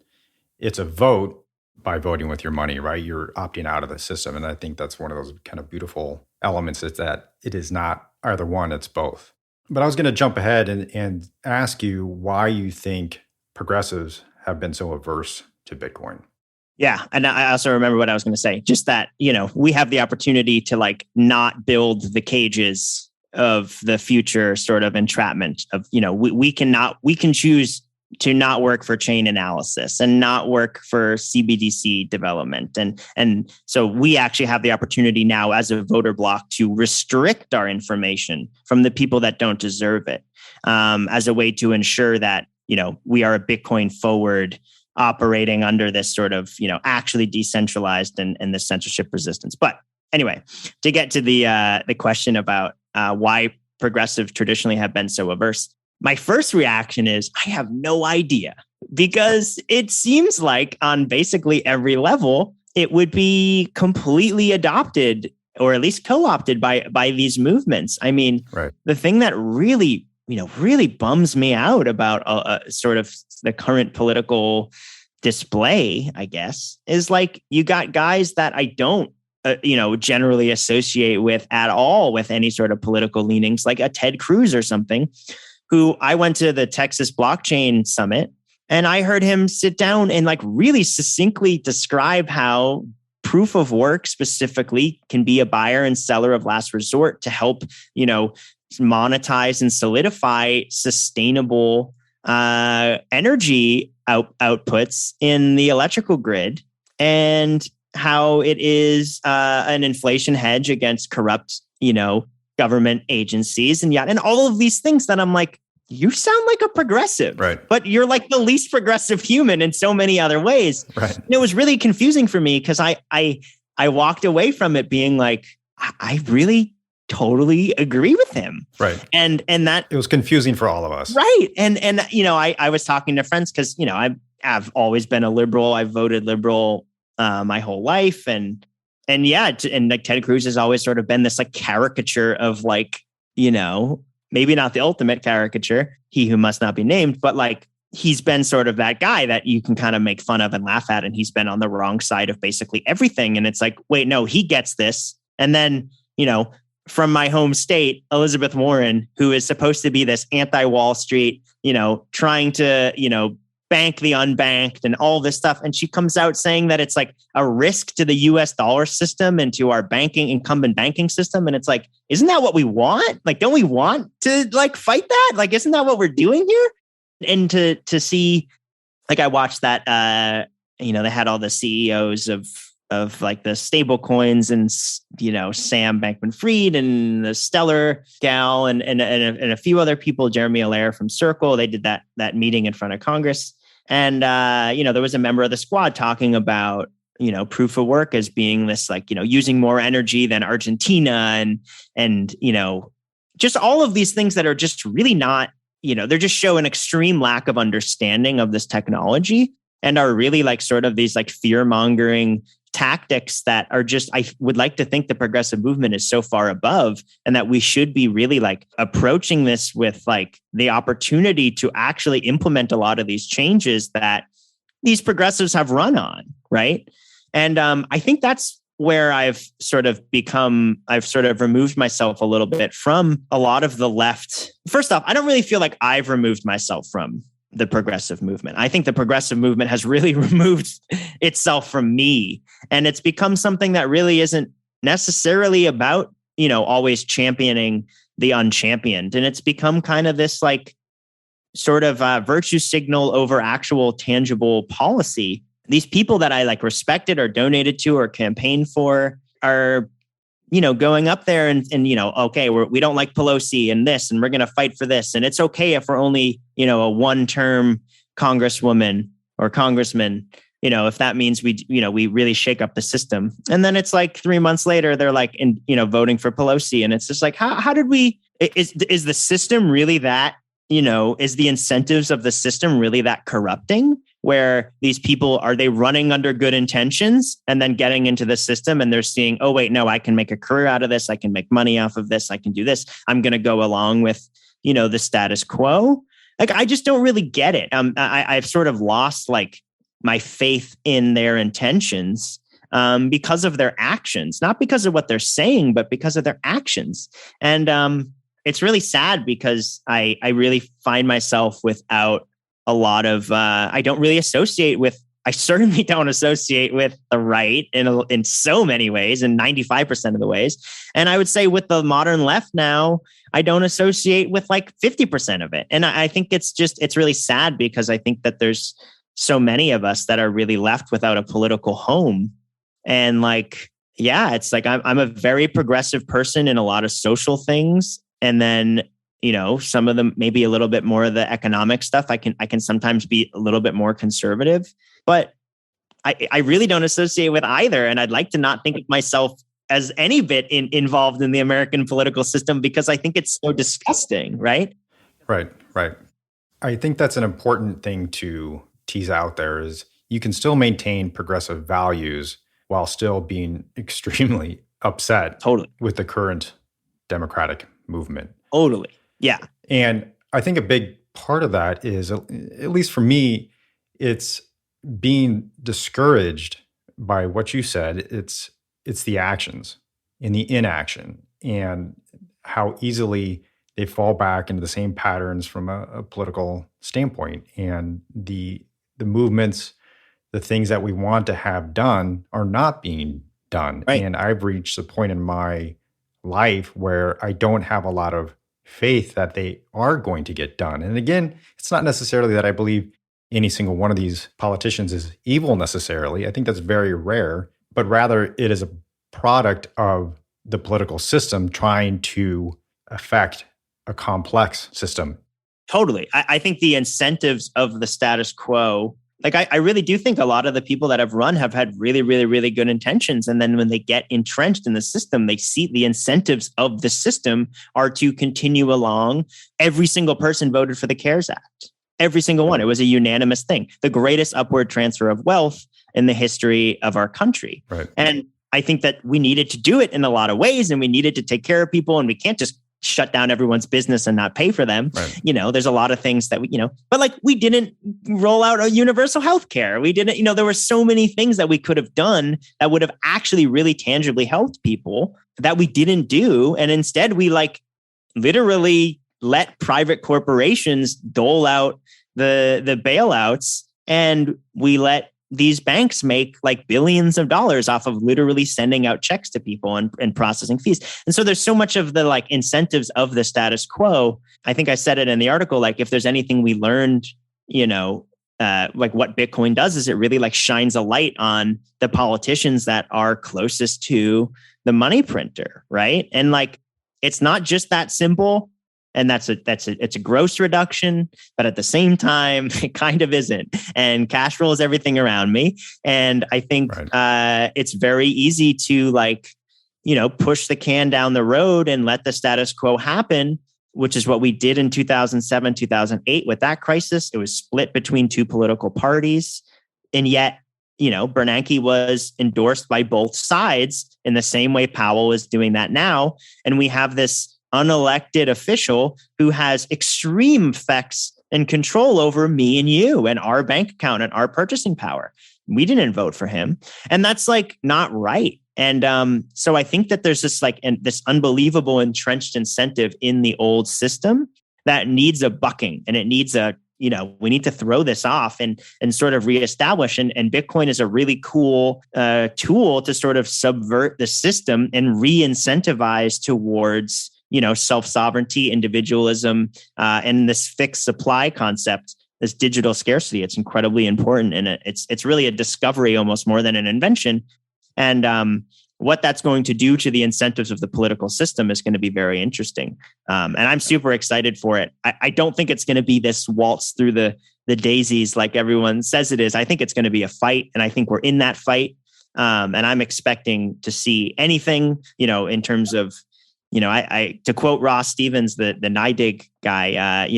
It's a vote by voting with your money, right? You're opting out of the system. And I think that's one of those kind of beautiful elements, is that it is not either one, it's both. But I was going to jump ahead and ask you why you think progressives have been so averse to Bitcoin. Yeah. And I also remember what I was going to say, just that, we have the opportunity to not build the cages of the future sort of entrapment of, we can choose to not work for chain analysis and not work for CBDC development. And so we actually have the opportunity now as a voter bloc to restrict our information from the people that don't deserve it, as a way to ensure that, we are a Bitcoin forward operating under this sort of, actually decentralized and this censorship resistance. But anyway, to get to the question about why progressives traditionally have been so averse, my first reaction is I have no idea, because it seems like on basically every level, it would be completely adopted or at least co-opted by these movements. I mean, right. The thing that really bums me out about sort of the current political display, I guess, is you got guys that I don't, generally associate with at all with any sort of political leanings, like a Ted Cruz or something, who I went to the Texas Blockchain Summit and I heard him sit down and really succinctly describe how proof of work specifically can be a buyer and seller of last resort to help, monetize and solidify sustainable energy outputs in the electrical grid, and how it is an inflation hedge against corrupt, government agencies and all of these things that I'm like, you sound like a progressive, right? But you're like the least progressive human in so many other ways. Right. And it was really confusing for me because I walked away from it being like, I really totally agree with him. Right. And that it was confusing for all of us. Right. And I was talking to friends because, I've always been a liberal. I've voted liberal my whole life. And And yeah, and like Ted Cruz has always sort of been this like caricature of like, maybe not the ultimate caricature, he who must not be named, but like he's been sort of that guy that you can kind of make fun of and laugh at. And he's been on the wrong side of basically everything. And it's like, wait, no, he gets this. And then, from my home state, Elizabeth Warren, who is supposed to be this anti-Wall Street, trying to, bank the unbanked and all this stuff. And she comes out saying that it's like a risk to the US dollar system and to our incumbent banking system. And it's like, isn't that what we want? Like, don't we want to like fight that? Like, isn't that what we're doing here? And to see, like, I watched that, they had all the CEOs of like the stable coins and, Sam Bankman-Fried and the Stellar gal and a few other people, Jeremy Allaire from Circle. They did that meeting in front of Congress. And, there was a member of the squad talking about, proof of work as being this like, using more energy than Argentina and, just all of these things that are just really not, they're just show an extreme lack of understanding of this technology and are really like sort of these like fear mongering tactics that are just, I would like to think the progressive movement is so far above and that we should be really like approaching this with like the opportunity to actually implement a lot of these changes that these progressives have run on. Right. And I think that's where I've sort of removed myself a little bit from a lot of the left. First off, I don't really feel like I've removed myself from the progressive movement. I think the progressive movement has really removed itself from me. And it's become something that really isn't necessarily about, always championing the unchampioned. And it's become kind of this like sort of virtue signal over actual tangible policy. These people that I like respected or donated to or campaigned for are, going up there and okay, we don't like Pelosi and this, and we're going to fight for this. And it's okay if we're only, a one-term congresswoman or congressman, if that means we really shake up the system. And then it's like 3 months later, they're like, voting for Pelosi. And it's just like, how did is the system really that, is the incentives of the system really that corrupting? Where these people, are they running under good intentions and then getting into the system and they're seeing, oh, wait, no, I can make a career out of this. I can make money off of this. I can do this. I'm going to go along with, the status quo. Like, I just don't really get it. I've sort of lost like my faith in their intentions because of their actions, not because of what they're saying, but because of their actions. And it's really sad because I really find myself without a lot of, I certainly don't associate with the right in so many ways, in 95% of the ways. And I would say with the modern left now, I don't associate with like 50% of it. And I think it's really sad because I think that there's so many of us that are really left without a political home. And like, yeah, it's like, I'm a very progressive person in a lot of social things. And then, some of them, maybe a little bit more of the economic stuff. I can sometimes be a little bit more conservative, but I really don't associate with either. And I'd like to not think of myself as any bit involved in the American political system because I think it's so disgusting, right? Right. I think that's an important thing to tease out there is you can still maintain progressive values while still being extremely upset with the current Democratic movement. Totally. Yeah. And I think a big part of that is, at least for me, it's being discouraged by what you said. It's the actions and the inaction and how easily they fall back into the same patterns from a political standpoint. And the movements, the things that we want to have done are not being done. Right. And I've reached a point in my life where I don't have a lot of faith that they are going to get done. And again, it's not necessarily that I believe any single one of these politicians is evil necessarily. I think that's very rare, but rather it is a product of the political system trying to affect a complex system. Totally. I think the incentives of the status quo, like I really do think a lot of the people that have run have had really, really, really good intentions. And then when they get entrenched in the system, they see the incentives of the system are to continue along. Every single person voted for the CARES Act. Every single one. It was a unanimous thing. The greatest upward transfer of wealth in the history of our country. Right. And I think that we needed to do it in a lot of ways, and we needed to take care of people, and we can't just shut down everyone's business and not pay for them. Right. There's a lot of things that but like we didn't roll out a universal health care. We didn't, there were so many things that we could have done that would have actually really tangibly helped people that we didn't do. And instead we like literally let private corporations dole out the bailouts, and we let these banks make like billions of dollars off of literally sending out checks to people and processing fees. And so there's so much of the like incentives of the status quo. I think I said it in the article, like if there's anything we learned, like what Bitcoin does is it really like shines a light on the politicians that are closest to the money printer, right? And like, it's not just that simple. And it's a gross reduction, but at the same time, it kind of isn't. And cash rolls everything around me. And I think it's very easy to push the can down the road and let the status quo happen, which is what we did in 2007, 2008 with that crisis. It was split between two political parties. And yet, Bernanke was endorsed by both sides in the same way Powell is doing that now. And we have this unelected official who has extreme effects and control over me and you and our bank account and our purchasing power. We didn't vote for him. And that's like not right. And so I think that there's this this unbelievable entrenched incentive in the old system that needs a bucking, and it needs we need to throw this off and sort of reestablish. And Bitcoin is a really cool tool to sort of subvert the system and re-incentivize towards self-sovereignty, individualism, and this fixed supply concept, this digital scarcity. It's incredibly important. And it's really a discovery almost more than an invention. And what that's going to do to the incentives of the political system is going to be very interesting. And I'm super excited for it. I don't think it's going to be this waltz through the daisies like everyone says it is. I think it's going to be a fight. And I think we're in that fight. And I'm expecting to see anything, in terms of, I to quote Ross Stevens, the NYDIG guy,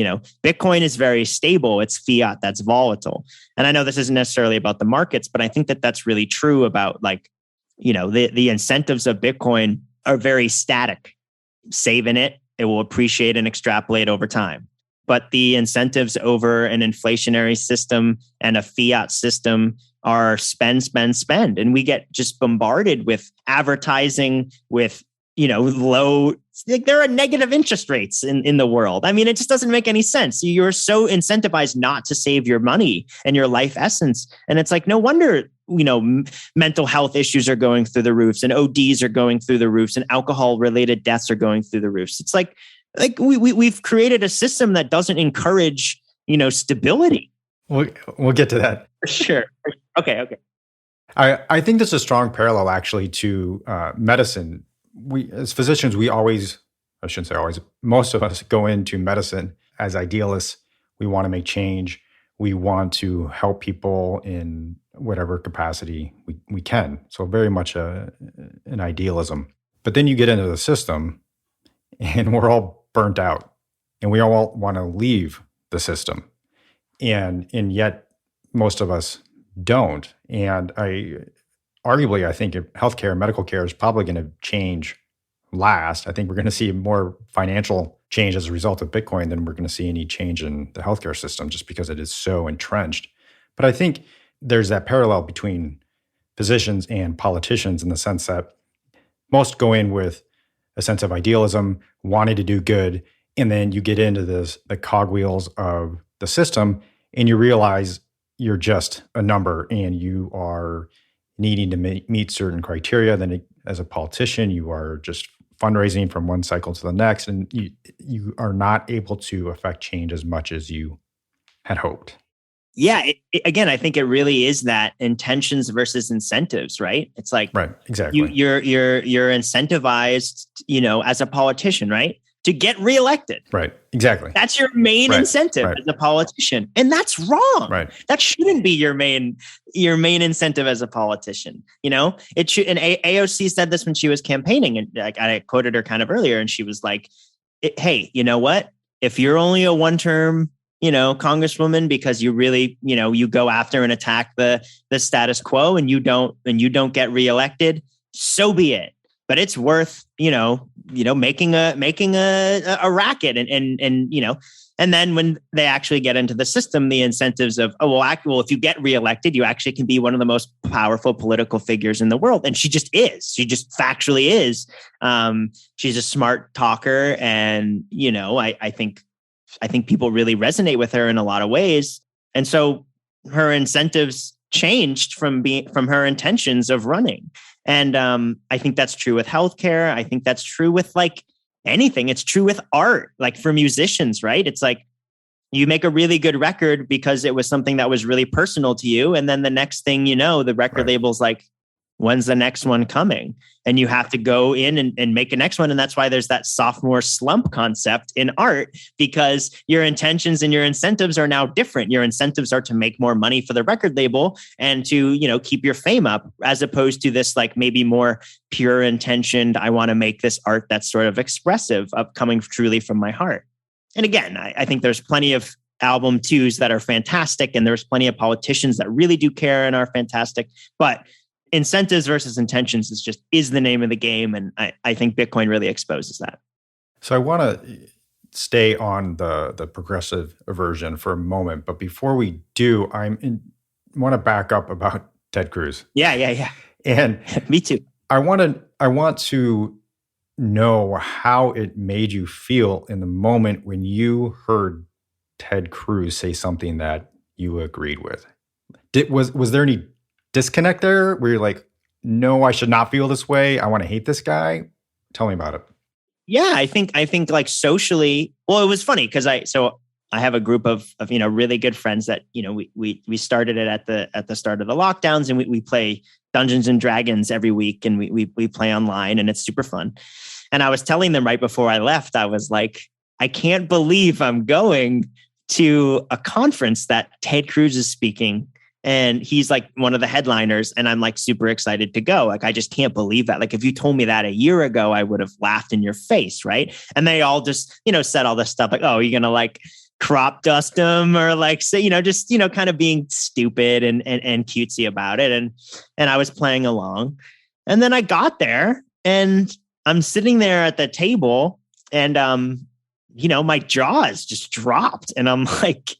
Bitcoin is very stable. It's fiat that's volatile. And I know this isn't necessarily about the markets, but I think that that's really true about the incentives of Bitcoin are very static. Save in it, it will appreciate and extrapolate over time. But the incentives over an inflationary system and a fiat system are spend, spend, spend. And we get just bombarded with advertising, with low, there are negative interest rates in the world. I mean, it just doesn't make any sense. You're so incentivized not to save your money and your life essence. And it's like, no wonder, mental health issues are going through the roofs, and ODs are going through the roofs, and alcohol related deaths are going through the roofs. It's like we've created a system that doesn't encourage, stability. We'll get to that. Sure. Okay. I think there's a strong parallel actually to medicine. We, as physicians, I shouldn't say always, most of us go into medicine as idealists. We want to make change. We want to help people in whatever capacity we can. So very much an idealism. But then you get into the system and we're all burnt out and we all want to leave the system. And yet most of us don't. And arguably, I think healthcare, medical care is probably going to change last. I think we're going to see more financial change as a result of Bitcoin than we're going to see any change in the healthcare system, just because it is so entrenched. But I think there's that parallel between physicians and politicians in the sense that most go in with a sense of idealism, wanting to do good, and then you get into the cogwheels of the system, and you realize you're just a number and you are needing to meet certain criteria. Then as a politician, you are just fundraising from one cycle to the next, and you are not able to affect change as much as you had hoped. Yeah. Again, I think it really is that intentions versus incentives, right? It's like, right, exactly. You're incentivized, as a politician, right, to get reelected. Right, exactly. That's your main incentive as a politician, and that's wrong. Right. That shouldn't be your main incentive as a politician. It should. And AOC said this when she was campaigning, and I quoted her kind of earlier, and she was like, "Hey, you know what? If you're only a one-term, congresswoman because you really, you go after and attack the status quo, and you don't get reelected, so be it. But it's worth, making a racket and then when they actually get into the system, the incentives of, if you get reelected, you actually can be one of the most powerful political figures in the world. And she just is. She just factually is. She's a smart talker. And, I think people really resonate with her in a lot of ways. And so her incentives changed from her intentions of running. And I think that's true with healthcare. I think that's true with anything. It's true with art, like for musicians, right? It's like you make a really good record because it was something that was really personal to you. And then the next thing you know, the record label's like, when's the next one coming? And you have to go in and make a next one. And that's why there's that sophomore slump concept in art, because your intentions and your incentives are now different. Your incentives are to make more money for the record label and to, keep your fame up, as opposed to this maybe more pure intentioned, I want to make this art that's sort of expressive of coming truly from my heart. And again, I think there's plenty of album twos that are fantastic. And there's plenty of politicians that really do care and are fantastic. But incentives versus intentions is the name of the game. And I think Bitcoin really exposes that. So I want to stay on the progressive aversion for a moment. But before we do, want to back up about Ted Cruz. Yeah. And me too. I want to know how it made you feel in the moment when you heard Ted Cruz say something that you agreed with. Was there any disconnect there where you're like, no, I should not feel this way, I want to hate this guy? Tell me about it. Yeah, I think socially, well, it was funny because I have a group of really good friends that, we started it at the start of the lockdowns, and we play Dungeons and Dragons every week, and we play online, and it's super fun. And I was telling them right before I left, I was like, I can't believe I'm going to a conference that Ted Cruz is speaking. And he's like one of the headliners, and I'm like super excited to go. Like, I just can't believe that. Like, if you told me that a year ago, I would have laughed in your face, right? And they all just, said all this stuff like, oh, you're going to crop dust them, or say, kind of being stupid and cutesy about it. And I was playing along. And then I got there and I'm sitting there at the table, and my jaws just dropped. And I'm like,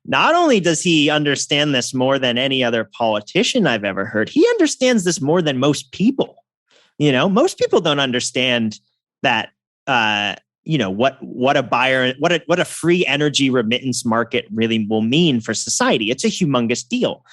not only does he understand this more than any other politician I've ever heard, he understands this more than most people. Most people don't understand that, what a buyer, what a free energy remittance market really will mean for society. It's a humongous deal.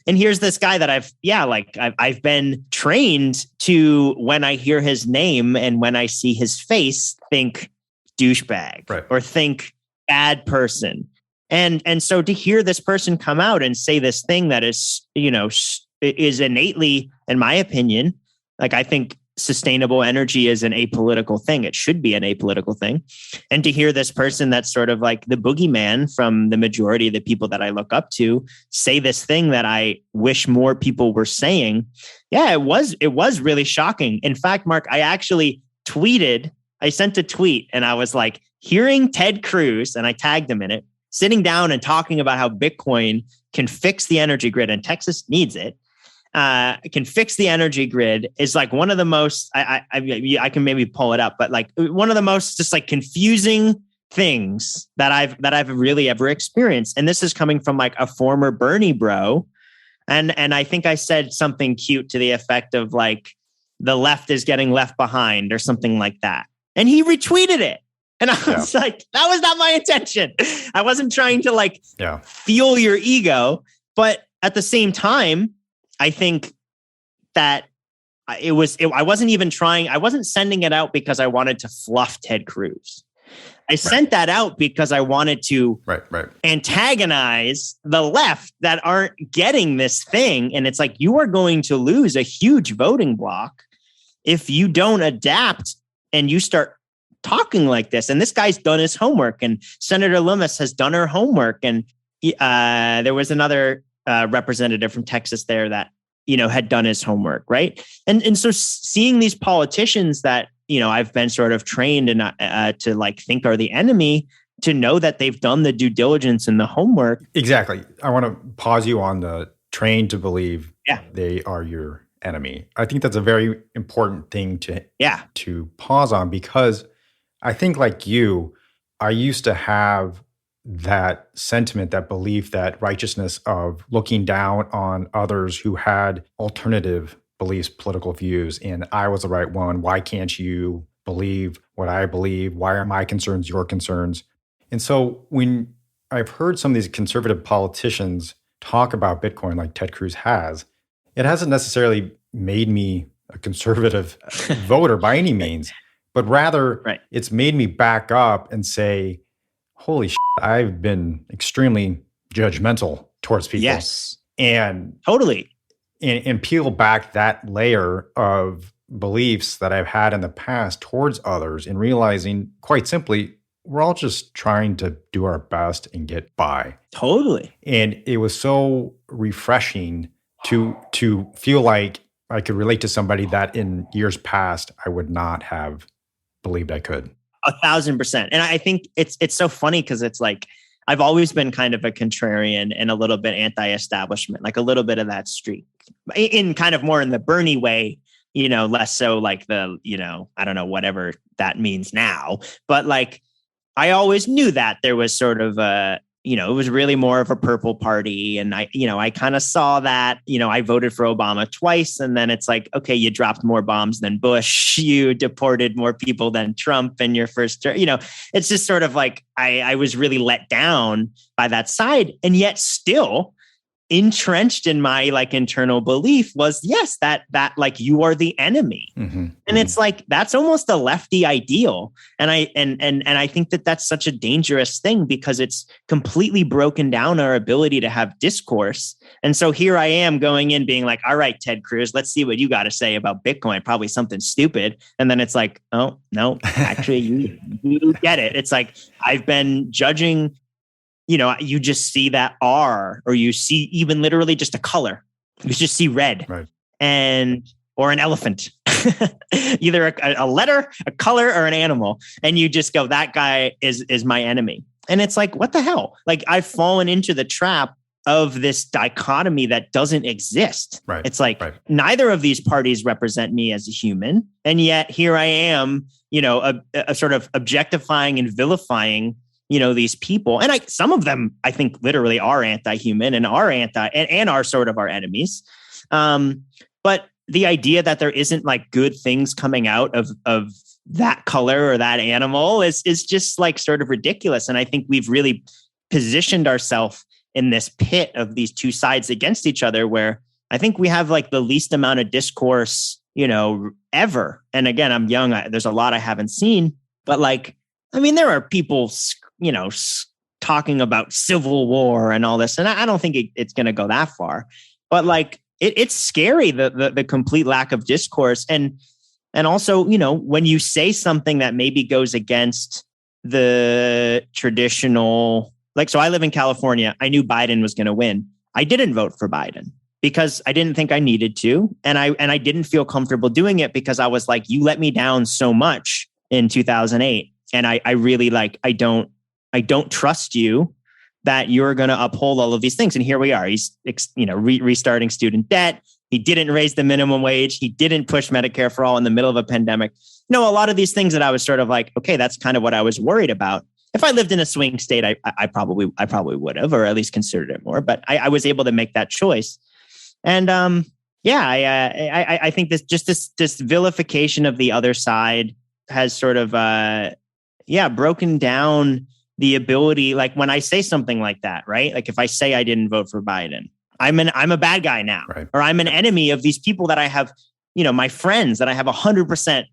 And here's this guy that I've been trained to, when I hear his name and when I see his face, think douchebag, right, or think bad person. And so to hear this person come out and say this thing that is innately, in my opinion, I think sustainable energy is an apolitical thing. It should be an apolitical thing. And to hear this person that's sort of like the boogeyman from the majority of the people that I look up to say this thing that I wish more people were saying. Yeah, it was really shocking. In fact, Mark, I sent a tweet and I was like, hearing Ted Cruz, and I tagged him in it, sitting down and talking about how Bitcoin can fix the energy grid, and Texas needs it, can fix the energy grid, is one of the most, I can maybe pull it up, but one of the most just confusing things that I've really ever experienced. And this is coming from a former Bernie bro. And I think I said something cute to the effect of the left is getting left behind or something like that. And he retweeted it. And I was like, that was not my intention. I wasn't trying to fuel your ego. But at the same time, I think that I wasn't sending it out because I wanted to fluff Ted Cruz. I sent that out because I wanted to antagonize the left that aren't getting this thing. And it's you are going to lose a huge voting block if you don't adapt and you start talking like this. And this guy's done his homework, and Senator Lummis has done her homework. And there was another representative from Texas there that, had done his homework. Right. And so seeing these politicians that, I've been sort of trained to think are the enemy, to know that they've done the due diligence and the homework. Exactly. I want to pause you on the trained to believe they are your enemy. I think that's a very important thing to pause on, because I think, like you, I used to have that sentiment, that belief, that righteousness of looking down on others who had alternative beliefs, political views, and I was the right one. Why can't you believe what I believe? Why are my concerns your concerns? And so when I've heard some of these conservative politicians talk about Bitcoin like Ted Cruz has, it hasn't necessarily made me a conservative voter by any means, but rather it's made me back up and say, holy shit, I've been extremely judgmental towards people. Yes. And totally. And peel back that layer of beliefs that I've had in the past towards others, and realizing, quite simply, we're all just trying to do our best and get by. Totally. And it was so refreshing to feel like I could relate to somebody that in years past I would not have believed I could. 1,000%. And I think it's so funny because it's like, I've always been kind of a contrarian and a little bit anti-establishment, like a little bit of that streak, in kind of more in the Bernie way, less so like the, I don't know, whatever that means now. But like, I always knew that there was sort of a, it was really more of a purple party. And I kind of saw that, I voted for Obama twice. And then it's like, okay, you dropped more bombs than Bush. You deported more people than Trump in your first term. It's just sort of like, I was really let down by that side. And yet still entrenched in my like internal belief was, yes, that like you are the enemy. Mm-hmm. And it's like, that's almost a lefty ideal. And I think that that's such a dangerous thing, because it's completely broken down our ability to have discourse. And so here I am going in being like, all right, Ted Cruz, let's see what you got to say about Bitcoin. Probably something stupid. And then it's like, oh no, actually you get it. It's like, I've been judging, you just see that R, or you see even literally just a color. You just see red, right? Or an elephant, either a letter, a color, or an animal. And you just go, that guy is my enemy. And it's like, what the hell? Like, I've fallen into the trap of this dichotomy that doesn't exist. Right. It's like, neither of these parties represent me as a human. And yet here I am, a sort of objectifying and vilifying these people. And some of them, I think, literally are anti-human and are and are sort of our enemies. But the idea that there isn't like good things coming out of that color or that animal is just like sort of ridiculous. And I think we've really positioned ourselves in this pit of these two sides against each other, where I think we have like the least amount of discourse, ever. And again, I'm young. There's a lot I haven't seen, but like, I mean, there are people talking about civil war and all this. And I don't think it's going to go that far, but like, it's scary, the complete lack of discourse. And also, when you say something that maybe goes against the traditional, like, so I live in California. I knew Biden was going to win. I didn't vote for Biden because I didn't think I needed to. And I didn't feel comfortable doing it because I was like, you let me down so much in 2008. And I really I don't trust you that you're going to uphold all of these things. And here we are. He's, restarting student debt. He didn't raise the minimum wage. He didn't push Medicare for all in the middle of a pandemic. A lot of these things that I was sort of like, okay, that's kind of what I was worried about. If I lived in a swing state, I probably would have, or at least considered it more. But I was able to make that choice. And I think this vilification of the other side has sort of broken down the ability. Like when I say something like that, right? Like if I say I didn't vote for Biden, I'm a bad guy now, right? Or I'm an enemy of these people that I have, my friends that I have 100%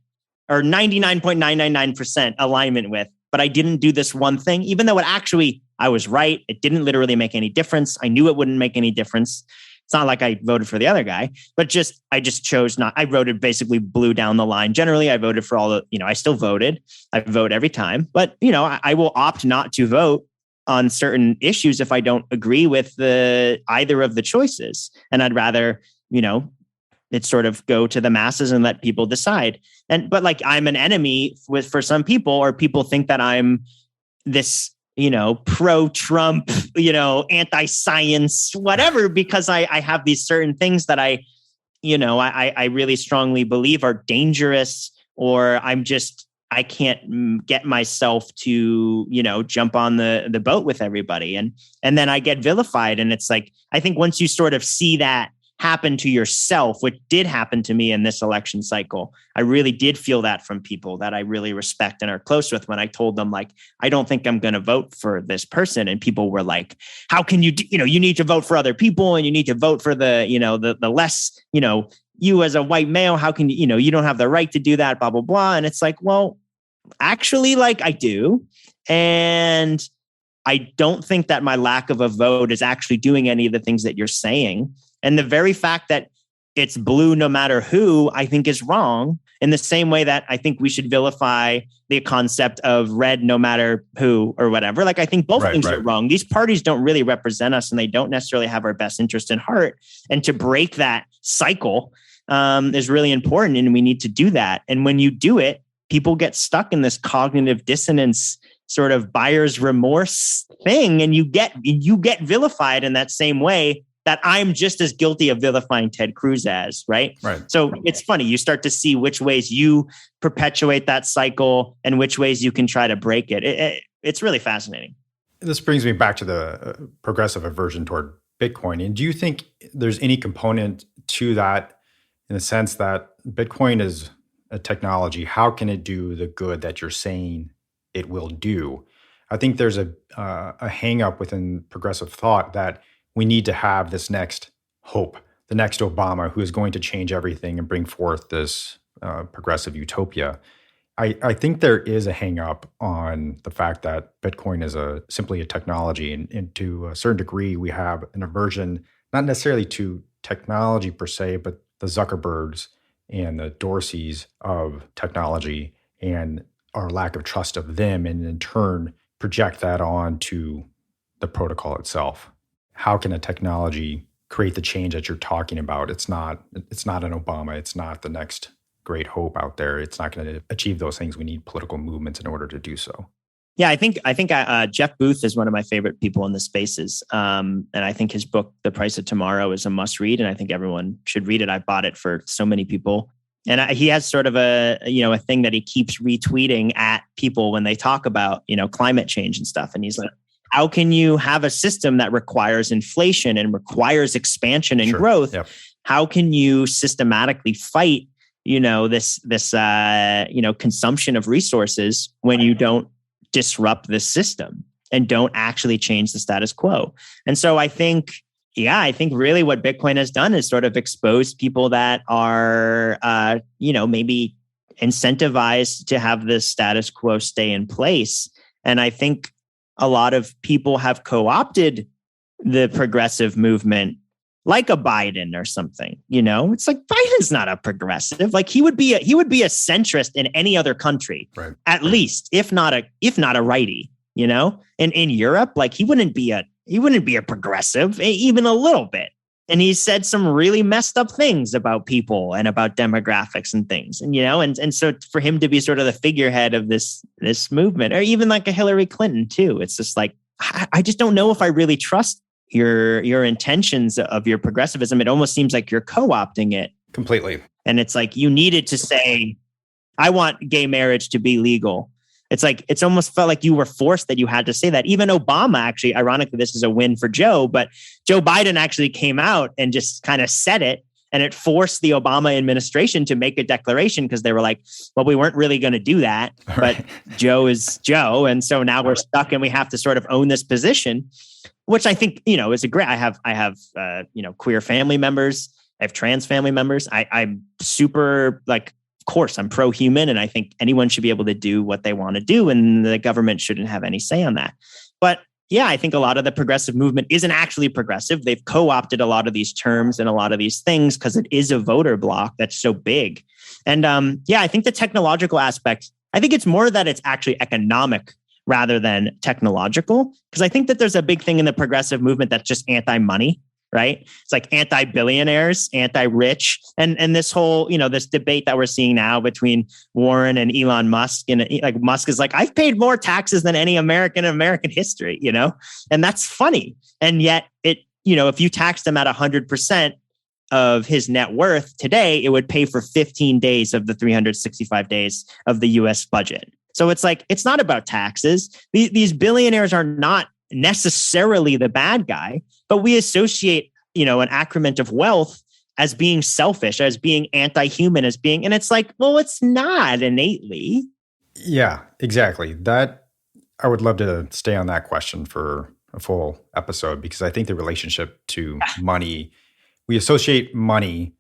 or 99.999% alignment with. But I didn't do this one thing, even though I was right. It didn't literally make any difference. I knew it wouldn't make any difference. It's not like I voted for the other guy, but I just chose not. I voted basically blue down the line. Generally, I voted for all the, I still voted. I vote every time, but I will opt not to vote on certain issues if I don't agree with either of the choices. And I'd rather, it sort of go to the masses and let people decide. But like I'm an enemy for some people, or people think that I'm this, pro-Trump, anti-science, whatever, because I have these certain things that I I really strongly believe are dangerous, or I can't get myself to, jump on the boat with everybody. And then I get vilified. And it's like, I think once you sort of see that happen to yourself, which did happen to me in this election cycle, I really did feel that from people that I really respect and are close with, when I told them, like, I don't think I'm going to vote for this person. And people were like, how can you, you need to vote for other people, and you need to vote for the less, you as a white male, how can you don't have the right to do that, blah, blah, blah. And it's like, well, actually, like, I do. And I don't think that my lack of a vote is actually doing any of the things that you're saying. And the very fact that it's blue no matter who, I think is wrong, in the same way that I think we should vilify the concept of red no matter who or whatever. Like, I think both things are wrong. These parties don't really represent us, and they don't necessarily have our best interest in heart. And to break that cycle is really important, and we need to do that. And when you do it, people get stuck in this cognitive dissonance sort of buyer's remorse thing, and you get vilified in that same way that I'm just as guilty of vilifying Ted Cruz as, right? So it's funny. You start to see which ways you perpetuate that cycle and which ways you can try to break it. It's really fascinating. This brings me back to the progressive aversion toward Bitcoin. And do you think there's any component to that, in the sense that Bitcoin is a technology? How can it do the good that you're saying it will do? I think there's a hang up within progressive thought that we need to have this next hope, the next Obama, who is going to change everything and bring forth this progressive utopia. I think there is a hang up on the fact that Bitcoin is simply a technology. And to a certain degree, we have an aversion, not necessarily to technology per se, but the Zuckerbergs and the Dorseys of technology, and our lack of trust of them, and in turn project that on to the protocol itself. How can a technology create the change that you're talking about? It's not an Obama. It's not the next great hope out there. It's not going to achieve those things. We need political movements in order to do so. Yeah, I think Jeff Booth is one of my favorite people in the spaces. And I think his book, The Price of Tomorrow, is a must read. And I think everyone should read it. I bought it for so many people. And he has sort of a thing that he keeps retweeting at people when they talk about, climate change and stuff. And he's like, how can you have a system that requires inflation and requires expansion and growth? Yep. How can you systematically fight, this consumption of resources when you don't disrupt the system and don't actually change the status quo? And so I think really what Bitcoin has done is sort of expose people that are, maybe incentivized to have the status quo stay in place. And I think a lot of people have co-opted the progressive movement, like a Biden or something. It's like, Biden's not a progressive. Like, he would be a centrist in any other country, at least, if not a righty. And in Europe, like, he wouldn't be a progressive, even a little bit. And he said some really messed up things about people and about demographics and things. And, and so for him to be sort of the figurehead of this movement, or even like a Hillary Clinton too, it's just like, I just don't know if I really trust your intentions of your progressivism. It almost seems like you're co-opting it completely. And it's like, you needed to say, I want gay marriage to be legal. It's like, it's almost felt like you were forced that you had to say that. Even Obama, actually, ironically, this is a win for Joe, but Joe Biden actually came out and just kind of said it. And it forced the Obama administration to make a declaration, because they were like, well, we weren't really going to do that. But Joe is Joe. And so now we're stuck and we have to sort of own this position, which I think, is a great, I have queer family members. I have trans family members. I'm super of course, I'm pro-human, and I think anyone should be able to do what they want to do, and the government shouldn't have any say on that. But yeah, I think a lot of the progressive movement isn't actually progressive. They've co-opted a lot of these terms and a lot of these things because it is a voter bloc that's so big. And I think the technological aspect, I think it's more that it's actually economic rather than technological, because I think that there's a big thing in the progressive movement that's just anti-money. Right? It's like anti-billionaires, anti-rich, and this whole, this debate that we're seeing now between Warren and Elon Musk. And like, Musk is like, I've paid more taxes than any American in American history, and that's funny. And yet if you tax them at 100%, of his net worth today, it would pay for 15 days of the 365 days of the US budget. So it's like, it's not about taxes. These billionaires are not necessarily the bad guy, but we associate, an accrement of wealth as being selfish, as being anti-human, as being, and it's like, well, it's not innately. Yeah, exactly. That I would love to stay on that question for a full episode, because I think the relationship to money, we associate money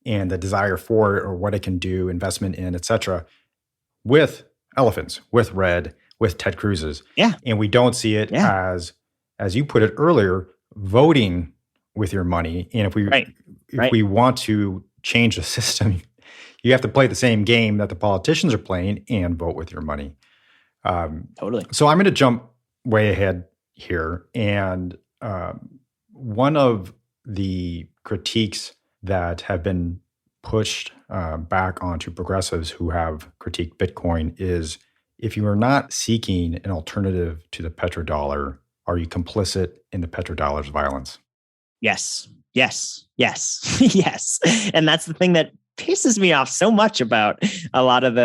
and the desire for it or what it can do, investment in, et cetera, with elephants, with red, with Ted Cruz's. Yeah. And we don't see it as you put it earlier, voting with your money. And if we want to change the system, you have to play the same game that the politicians are playing and vote with your money. Totally. So I'm going to jump way ahead here. And one of the critiques that have been pushed back onto progressives who have critiqued Bitcoin is, if you are not seeking an alternative to the petrodollar, are you complicit in the petrodollar's violence? Yes. Yes. And that's the thing that pisses me off so much about a lot of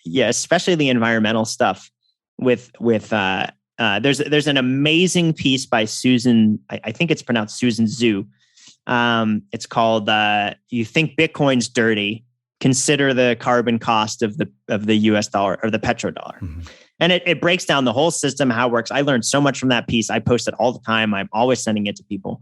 especially the environmental stuff with there's an amazing piece by Susan, I think it's pronounced Susan Zhu. It's called You Think Bitcoin's Dirty? Consider the carbon cost of the US dollar or the petrodollar. Mm-hmm. And it breaks down the whole system, how it works. I learned so much from that piece. I post it all the time. I'm always sending it to people.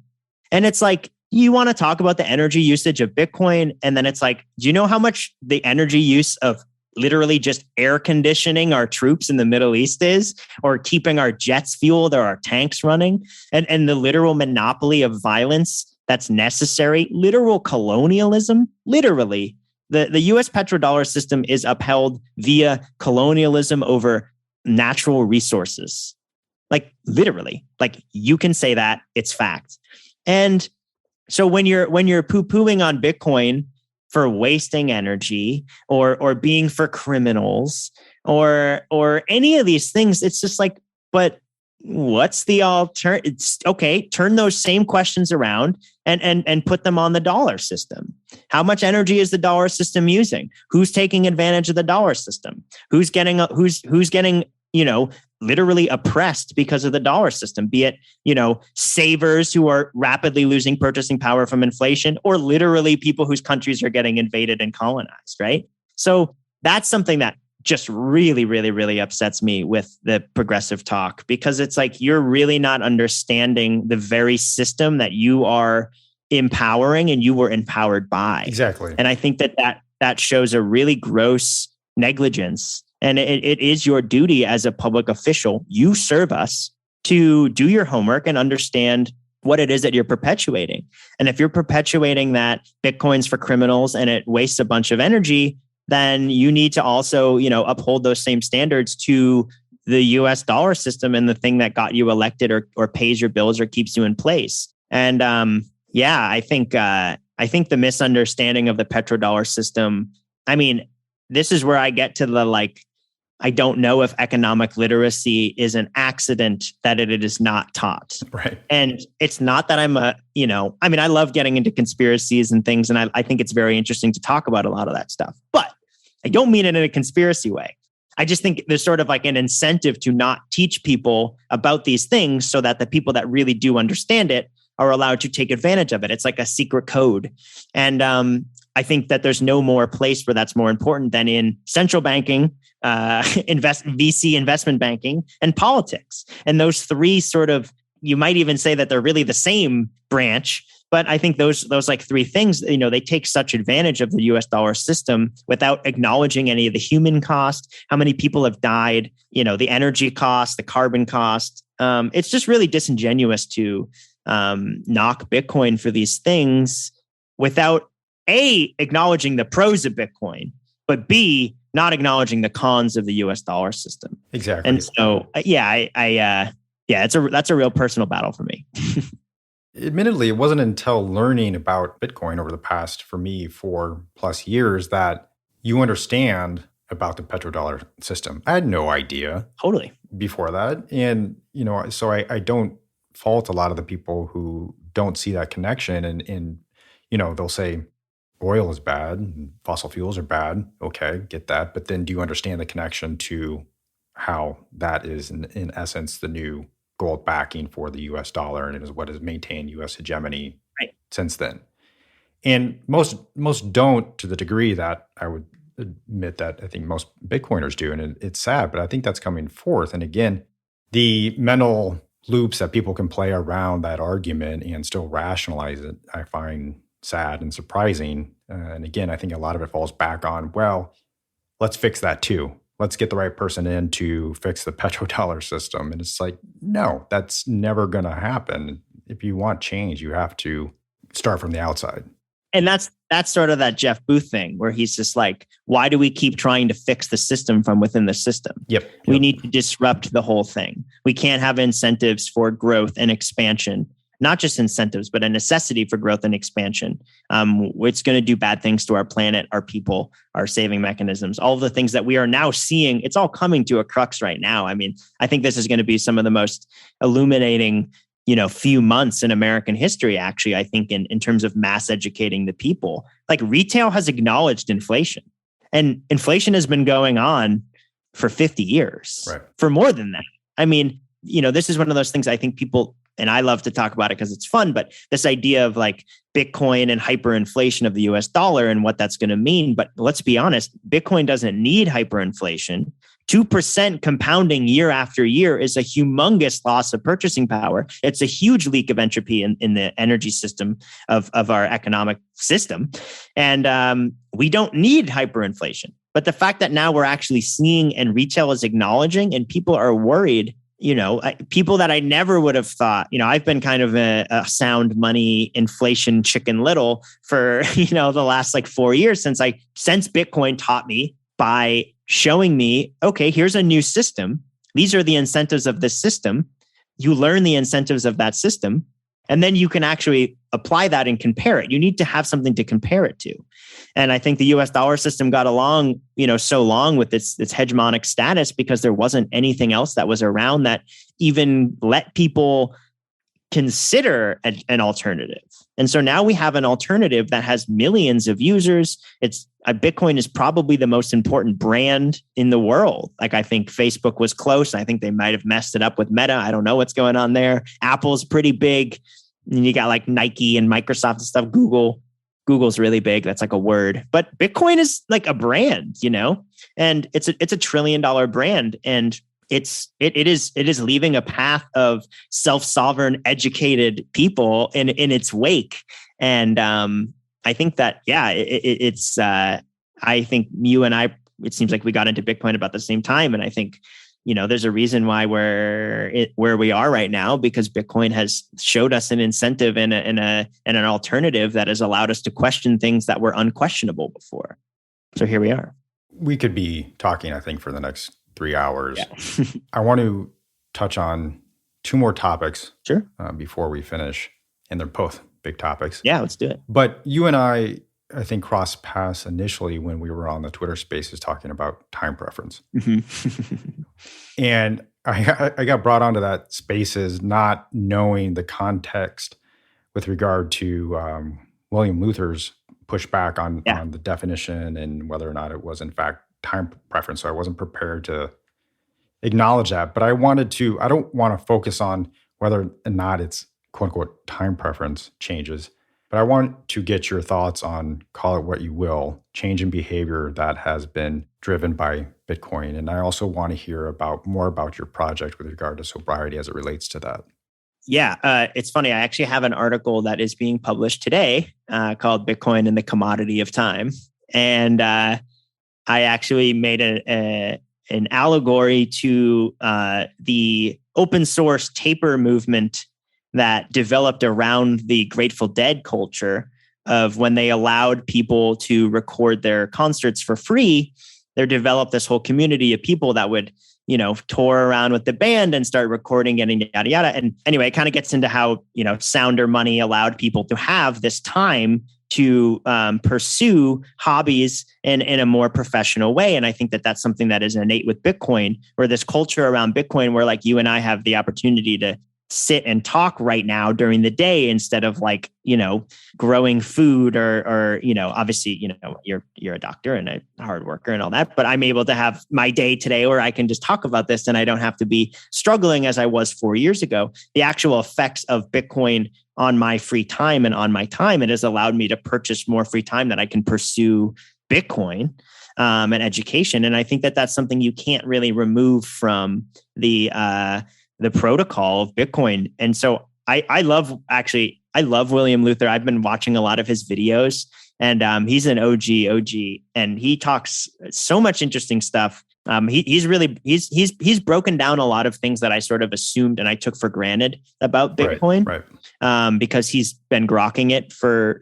And it's like, you want to talk about the energy usage of Bitcoin. And then it's like, do you know how much the energy use of literally just air conditioning our troops in the Middle East is, or keeping our jets fueled or our tanks running, and the literal monopoly of violence that's necessary, literal colonialism, literally. The US petrodollar system is upheld via colonialism over natural resources. Like literally, like you can say that, it's fact. And so when you're poo-pooing on Bitcoin for wasting energy or being for criminals or any of these things, it's just like, but what's the alternative? It's okay. Turn those same questions around and put them on the dollar system. How much energy is the dollar system using? Who's taking advantage of the dollar system? Who's getting literally oppressed because of the dollar system, be it, savers who are rapidly losing purchasing power from inflation, or literally people whose countries are getting invaded and colonized, right? So that's something that just really, really, really upsets me with the progressive talk, because it's like, you're really not understanding the very system that you are empowering and you were empowered by. Exactly. And I think that shows a really gross negligence. And it is your duty as a public official, you serve us, to do your homework and understand what it is that you're perpetuating. And if you're perpetuating that Bitcoin's for criminals and it wastes a bunch of energy, then you need to also, uphold those same standards to the US dollar system and the thing that got you elected or pays your bills or keeps you in place. And I think the misunderstanding of the petrodollar system, I mean, this is where I get to the I don't know if economic literacy is an accident that it is not taught. Right. And it's not that I'm I love getting into conspiracies and things, and I think it's very interesting to talk about a lot of that stuff. But I don't mean it in a conspiracy way. I just think there's sort of like an incentive to not teach people about these things so that the people that really do understand it are allowed to take advantage of it. It's like a secret code. And I think that there's no more place where that's more important than in central banking, VC investment banking, and politics. And those three sort of, you might even say that they're really the same branch. But I think those like three things, they take such advantage of the US dollar system without acknowledging any of the human cost, how many people have died, the energy cost, the carbon cost. It's just really disingenuous to knock Bitcoin for these things without A, acknowledging the pros of Bitcoin, but B, not acknowledging the cons of the US dollar system. Exactly. And so, that's a real personal battle for me. Admittedly, it wasn't until learning about Bitcoin over the past, for me, 4+ years that you understand about the petrodollar system. I had no idea Totally. before that. And, so I don't fault a lot of the people who don't see that connection and they'll say oil is bad, and fossil fuels are bad. Okay, get that. But then do you understand the connection to how that is, in essence, the new gold backing for the US dollar, and it is what has maintained US hegemony since then? And most don't, to the degree that I would admit that I think most Bitcoiners do. And it's sad, but I think that's coming forth. And again, the mental loops that people can play around that argument and still rationalize it, I find sad and surprising. And again, I think a lot of it falls back on, well, let's fix that too. Let's get the right person in to fix the petrodollar system. And it's like, no, that's never going to happen. If you want change, you have to start from the outside. And that's sort of that Jeff Booth thing where he's just like, why do we keep trying to fix the system from within the system? Yep. We need to disrupt the whole thing. We can't have incentives for growth and expansion, not just incentives, but a necessity for growth and expansion. It's going to do bad things to our planet, our people, our saving mechanisms, all of the things that we are now seeing. It's all coming to a crux right now. I mean, I think this is going to be some of the most illuminating few months in American history, actually, I think in terms of mass educating the people. Like retail has acknowledged inflation, and inflation has been going on for 50 years, right, for more than that. I mean, this is one of those things I think people, and I love to talk about it because it's fun, but this idea of like Bitcoin and hyperinflation of the US dollar and what that's going to mean. But let's be honest, Bitcoin doesn't need hyperinflation. 2% compounding year after year is a humongous loss of purchasing power. It's a huge leak of entropy in the energy system of our economic system. And we don't need hyperinflation. But the fact that now we're actually seeing and retail is acknowledging and people are worried, people that I never would have thought, I've been kind of a sound money inflation chicken little for, the last like 4 years since Bitcoin taught me by showing me, okay, here's a new system. These are the incentives of this system. You learn the incentives of that system, and then you can actually apply that and compare it. You need to have something to compare it to. And I think the US dollar system got along, so long with its hegemonic status because there wasn't anything else that was around that even let people consider an alternative. And so now we have an alternative that has millions of users. Bitcoin is probably the most important brand in the world. Like I think Facebook was close. I think they might have messed it up with Meta. I don't know what's going on there. Apple's pretty big. And you got like Nike and Microsoft and stuff. Google's really big. That's like a word. But Bitcoin is like a brand, and it's a $1 trillion brand. And it is leaving a path of self-sovereign, educated people in its wake. And I think that, it's I think you and I, it seems like we got into Bitcoin about the same time. And I think, there's a reason why we're where we are right now, because Bitcoin has showed us an incentive and an alternative that has allowed us to question things that were unquestionable before. So here we are. We could be talking, I think, for the next 3 hours. Yeah. I want to touch on 2 more topics Sure. Before we finish, and they're both big topics. Yeah, let's do it. But you and I think, crossed paths initially when we were on the Twitter Spaces talking about time preference. Mm-hmm. And I got brought onto that Spaces not knowing the context with regard to William Luther's pushback on the definition and whether or not it was in fact time preference. So I wasn't prepared to acknowledge that. But I don't want to focus on whether or not it's quote unquote time preference changes. But I want to get your thoughts on, call it what you will, change in behavior that has been driven by Bitcoin. And I also want to hear more about your project with regard to sobriety as it relates to that. Yeah, it's funny. I actually have an article that is being published today called Bitcoin and the Commodity of Time. And I actually made an allegory to the open source taper movement that developed around the Grateful Dead culture of when they allowed people to record their concerts for free. There developed this whole community of people that would, tour around with the band and start recording and yada, yada. And anyway, it kind of gets into how, Sounder money allowed people to have this time to pursue hobbies in a more professional way. And I think that that's something that is innate with Bitcoin, where this culture around Bitcoin, where like you and I have the opportunity to sit and talk right now during the day instead of like, growing food or, obviously, you're a doctor and a hard worker and all that, but I'm able to have my day today where I can just talk about this and I don't have to be struggling as I was 4 years ago. The actual effects of Bitcoin on my free time and on my time, it has allowed me to purchase more free time that I can pursue Bitcoin and education. And I think that that's something you can't really remove from the protocol of Bitcoin. And so I love William Luther. I've been watching a lot of his videos, and he's an OG, and he talks so much interesting stuff. He's broken down a lot of things that I sort of assumed and I took for granted about Bitcoin, right. Because he's been grokking it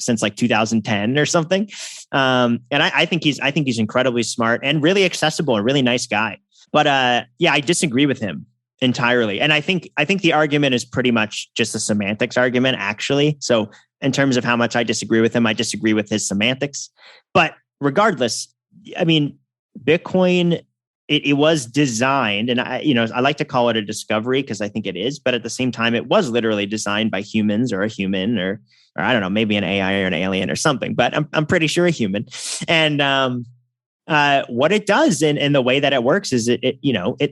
since like 2010 or something. And I think he's incredibly smart and really accessible, a really nice guy. But I disagree with him entirely. And I think the argument is pretty much just a semantics argument, actually. So in terms of how much I disagree with him, I disagree with his semantics. But regardless, I mean, Bitcoin, it was designed, and I like to call it a discovery because I think it is, but at the same time, it was literally designed by humans or a human or I don't know, maybe an AI or an alien or something, but I'm pretty sure a human. And what it does and the way that it works is it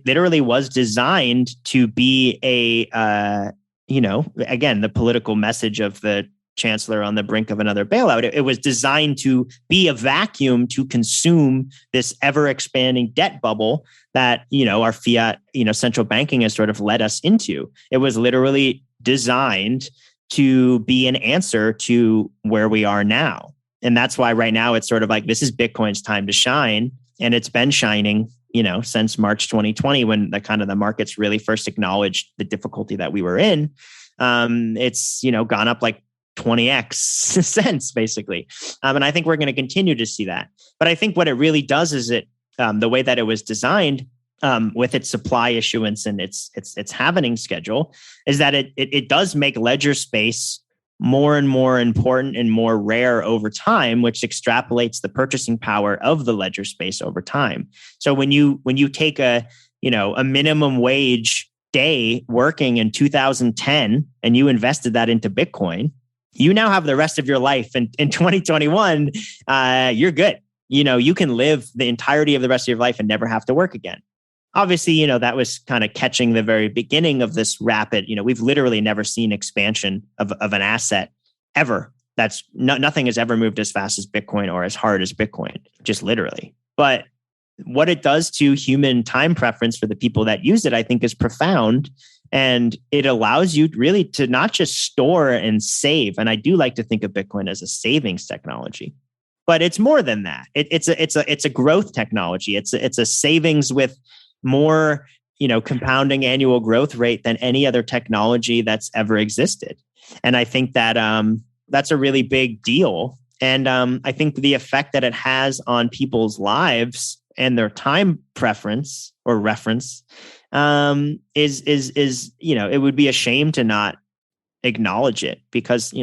literally was designed to be again, the political message of the chancellor on the brink of another bailout. It was designed to be a vacuum to consume this ever expanding debt bubble that, our fiat, central banking has sort of led us into. It was literally designed to be an answer to where we are now. And that's why right now it's sort of like, this is Bitcoin's time to shine. And it's been shining, since March 2020, when the markets really first acknowledged the difficulty that we were in. It's, gone up like 20x since, basically. And I think we're going to continue to see that. But I think what it really does is the way that it was designed, with its supply issuance and its halvening schedule, is that it does make ledger space more and more important and more rare over time, which extrapolates the purchasing power of the ledger space over time. So when you take a minimum wage day working in 2010 and you invested that into Bitcoin, you now have the rest of your life in 2021. You're good. You can live the entirety of the rest of your life and never have to work again. Obviously, that was kind of catching the very beginning of this rapid, we've literally never seen expansion of an asset ever. That's nothing has ever moved as fast as Bitcoin or as hard as Bitcoin, just literally. But what it does to human time preference for the people that use it, I think, is profound. And it allows you really to not just store and save. And I do like to think of Bitcoin as a savings technology, but it's more than that. It's a growth technology. It's a savings with more, compounding annual growth rate than any other technology that's ever existed. And I think that that's a really big deal. And I think the effect that it has on people's lives and their time preference or reference is it would be a shame to not acknowledge it, because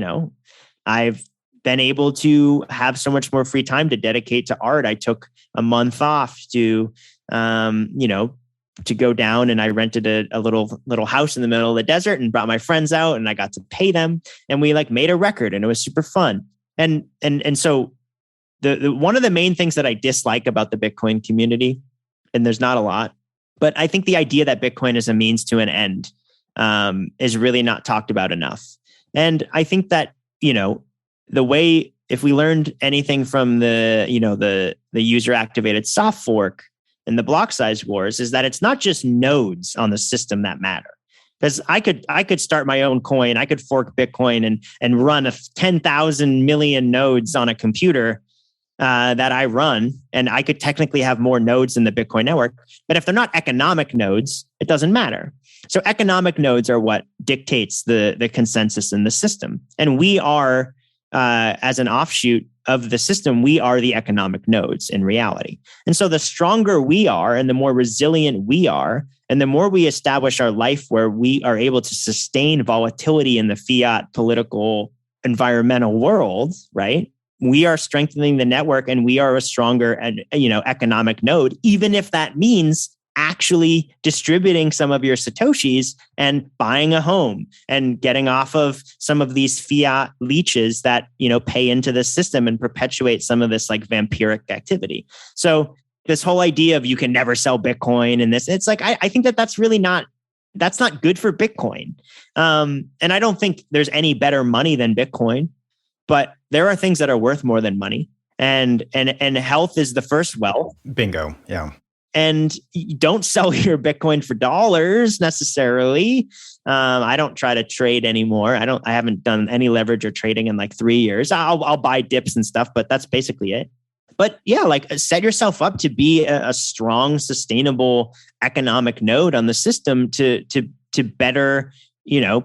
I've been able to have so much more free time to dedicate to art. I took a month off to go down, and I rented a little house in the middle of the desert and brought my friends out, and I got to pay them, and we made a record, and it was super fun. And so the one of the main things that I dislike about the Bitcoin community, and there's not a lot, but I think the idea that Bitcoin is a means to an end is really not talked about enough. And I think that, the way, if we learned anything from the user activated soft fork and the block size wars, is that it's not just nodes on the system that matter. Because I could start my own coin, I could fork Bitcoin and run 10,000 million nodes on a computer that I run, and I could technically have more nodes in the Bitcoin network. But if they're not economic nodes, it doesn't matter. So economic nodes are what dictates the consensus in the system. And we are, as an offshoot of the system, we are the economic nodes in reality. And so the stronger we are and the more resilient we are, and the more we establish our life where we are able to sustain volatility in the fiat political environmental world, right? We are strengthening the network, and we are a stronger and economic node, even if that means actually distributing some of your Satoshis and buying a home and getting off of some of these fiat leeches that, pay into the system and perpetuate some of this like vampiric activity. So this whole idea of you can never sell Bitcoin and this, it's like, I think that's really that's not good for Bitcoin. And I don't think there's any better money than Bitcoin, but there are things that are worth more than money. And health is the first wealth. Bingo. Yeah. And you don't sell your Bitcoin for dollars necessarily. I don't try to trade anymore. I haven't done any leverage or trading in like 3 years. I'll buy dips and stuff, but that's basically it. But yeah, like set yourself up to be a strong, sustainable economic node on the system to better,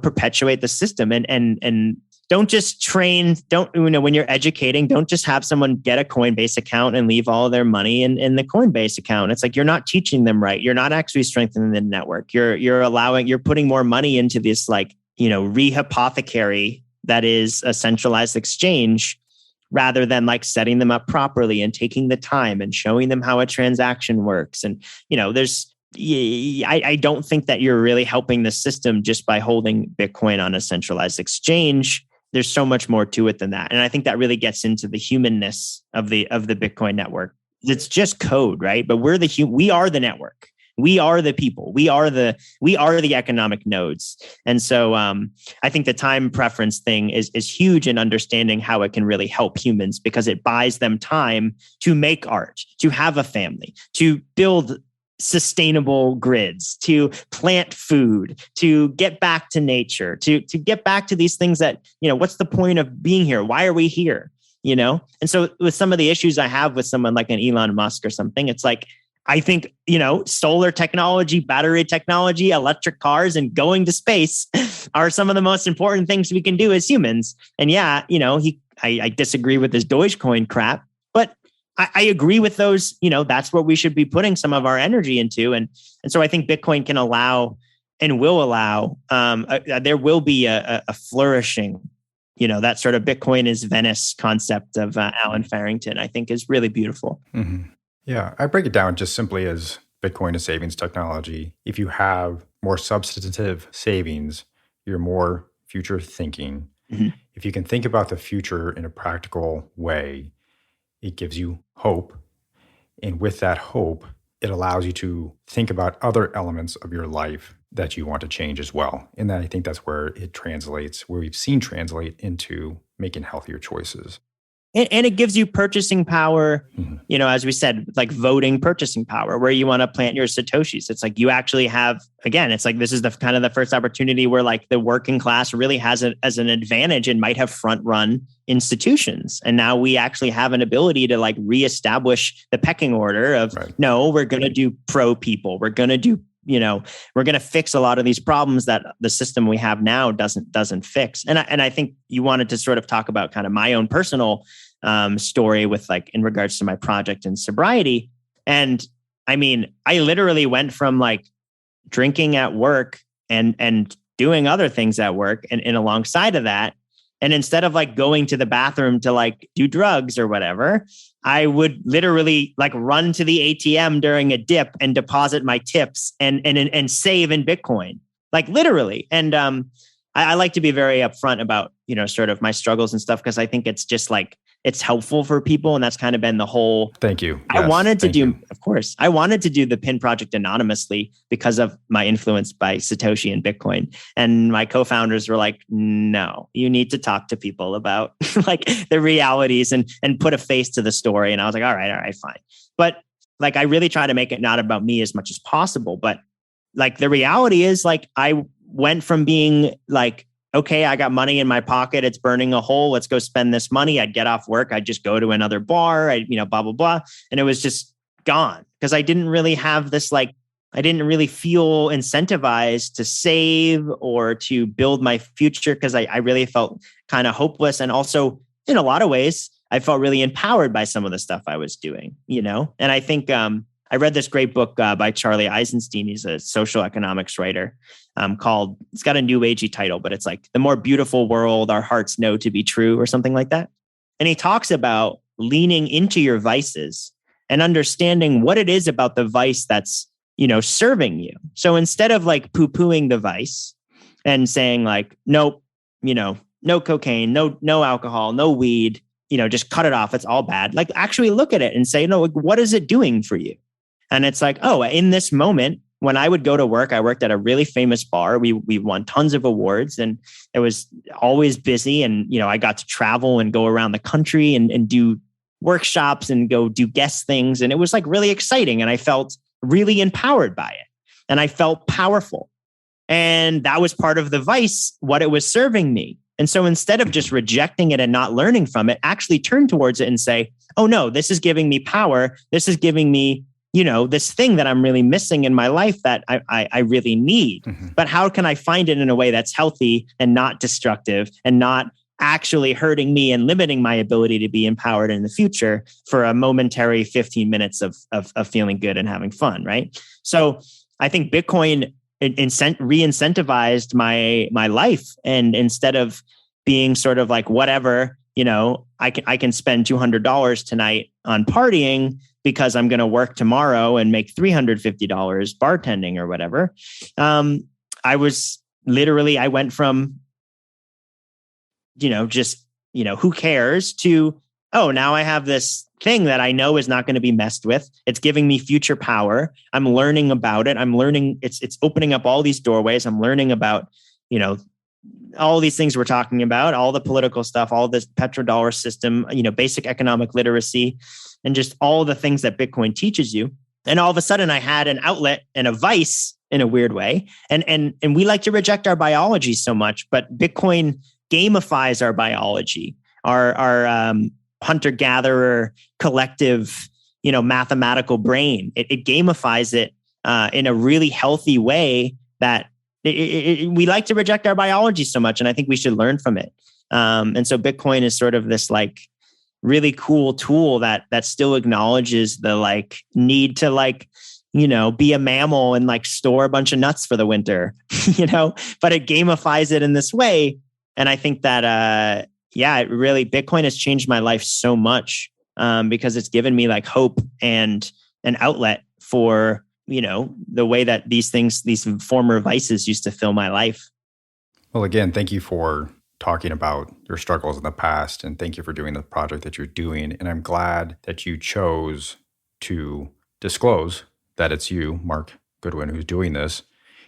perpetuate the system and don't just train. When you're educating, don't just have someone get a Coinbase account and leave all of their money in the Coinbase account. It's like, you're not teaching them right. You're not actually strengthening the network. You're putting more money into this like, rehypothecary that is a centralized exchange rather than like setting them up properly and taking the time and showing them how a transaction works. And, I don't think that you're really helping the system just by holding Bitcoin on a centralized exchange. There's so much more to it than that. And I think that really gets into the humanness of the Bitcoin network. It's just code, right? But we are the network. We are the people. We are the economic nodes. And so I think the time preference thing is huge in understanding how it can really help humans, because it buys them time to make art, to have a family, to build sustainable grids, to plant food, to get back to nature, to get back to these things that, what's the point of being here? Why are we here? And so with some of the issues I have with someone like an Elon Musk or something, it's like, I think, solar technology, battery technology, electric cars, and going to space are some of the most important things we can do as humans. And yeah, I disagree with this Dogecoin crap, but I agree with those, that's what we should be putting some of our energy into. And so I think Bitcoin can allow and will allow, there will be a flourishing, that sort of Bitcoin is Venice concept of Alan Farrington, I think is really beautiful. Mm-hmm. Yeah, I break it down just simply as Bitcoin is savings technology. If you have more substantive savings, you're more future thinking. Mm-hmm. If you can think about the future in a practical way, it gives you hope. And with that hope, it allows you to think about other elements of your life that you want to change as well. And I think that's where it translates, where we've seen translate into making healthier choices. And it gives you purchasing power, mm-hmm. As we said, like voting purchasing power, where you want to plant your Satoshis. It's like you actually have, again, it's like this is the kind of the first opportunity where like the working class really has it as an advantage and might have front run institutions. And now we actually have an ability to like reestablish the pecking order of, right. No, we're going to do pro people. We're going to do we're going to fix a lot of these problems that the system we have now doesn't fix. And I think you wanted to sort of talk about kind of my own personal story with like in regards to my project and sobriety. And I mean, I literally went from like drinking at work and doing other things at work and alongside of that. And instead of like going to the bathroom to like do drugs or whatever, I would literally like run to the ATM during a dip and deposit my tips and save in Bitcoin, like literally. And I like to be very upfront about, sort of my struggles and stuff, because I think it's just like, it's helpful for people. And that's kind of been the whole. Thank you. Yes, I wanted to do the PIN project anonymously because of my influence by Satoshi and Bitcoin. And my co-founders were like, no, you need to talk to people about like the realities and put a face to the story. And I was like, all right, fine. But like, I really try to make it not about me as much as possible. But like, the reality is like, I went from being like, okay, I got money in my pocket. It's burning a hole. Let's go spend this money. I'd get off work. I'd just go to another bar, blah, blah, blah. And it was just gone because I didn't really have this, like, I didn't really feel incentivized to save or to build my future because I really felt kind of hopeless. And also in a lot of ways, I felt really empowered by some of the stuff I was doing, And I think I read this great book by Charlie Eisenstein. He's a social economics writer called, it's got a new agey title, but it's like The More Beautiful World Our Hearts Know to Be True or something like that. And he talks about leaning into your vices and understanding what it is about the vice that's serving you. So instead of like poo-pooing the vice and saying like, nope, no cocaine, no alcohol, no weed, just cut it off. It's all bad. Like actually look at it and say, no, like, what is it doing for you? And it's like, oh, in this moment, when I would go to work, I worked at a really famous bar. We won tons of awards and it was always busy. And, I got to travel and go around the country and do workshops and go do guest things. And it was like really exciting. And I felt really empowered by it. And I felt powerful. And that was part of the vice, what it was serving me. And so instead of just rejecting it and not learning from it, actually turn towards it and say, oh no, this is giving me power. This is giving me, this thing that I'm really missing in my life that I really need. Mm-hmm. But how can I find it in a way that's healthy and not destructive and not actually hurting me and limiting my ability to be empowered in the future for a momentary 15 minutes of feeling good and having fun, right? So I think Bitcoin re-incentivized my life. And instead of being sort of like, whatever, I can spend $200 tonight on partying because I'm going to work tomorrow and make $350 bartending or whatever. I went from, who cares to, oh, now I have this thing that I know is not going to be messed with. It's giving me future power. I'm learning about it. I'm learning. It's opening up all these doorways. I'm learning about, all these things we're talking about, all the political stuff, all this petro-dollar system, basic economic literacy, and just all the things that Bitcoin teaches you. And all of a sudden I had an outlet and a vice in a weird way. And we like to reject our biology so much, but Bitcoin gamifies our biology, our hunter-gatherer collective, mathematical brain. It gamifies it in a really healthy way that we like to reject our biology so much. And I think we should learn from it. And so Bitcoin is sort of this like really cool tool that still acknowledges the like need to like, be a mammal and like store a bunch of nuts for the winter, but it gamifies it in this way. And I think that, Bitcoin has changed my life so much because it's given me like hope and an outlet for, the way that these former vices used to fill my life. Well, again, thank you for talking about your struggles in the past, and thank you for doing the project that you're doing. And I'm glad that you chose to disclose that it's you, Mark Goodwin, who's doing this.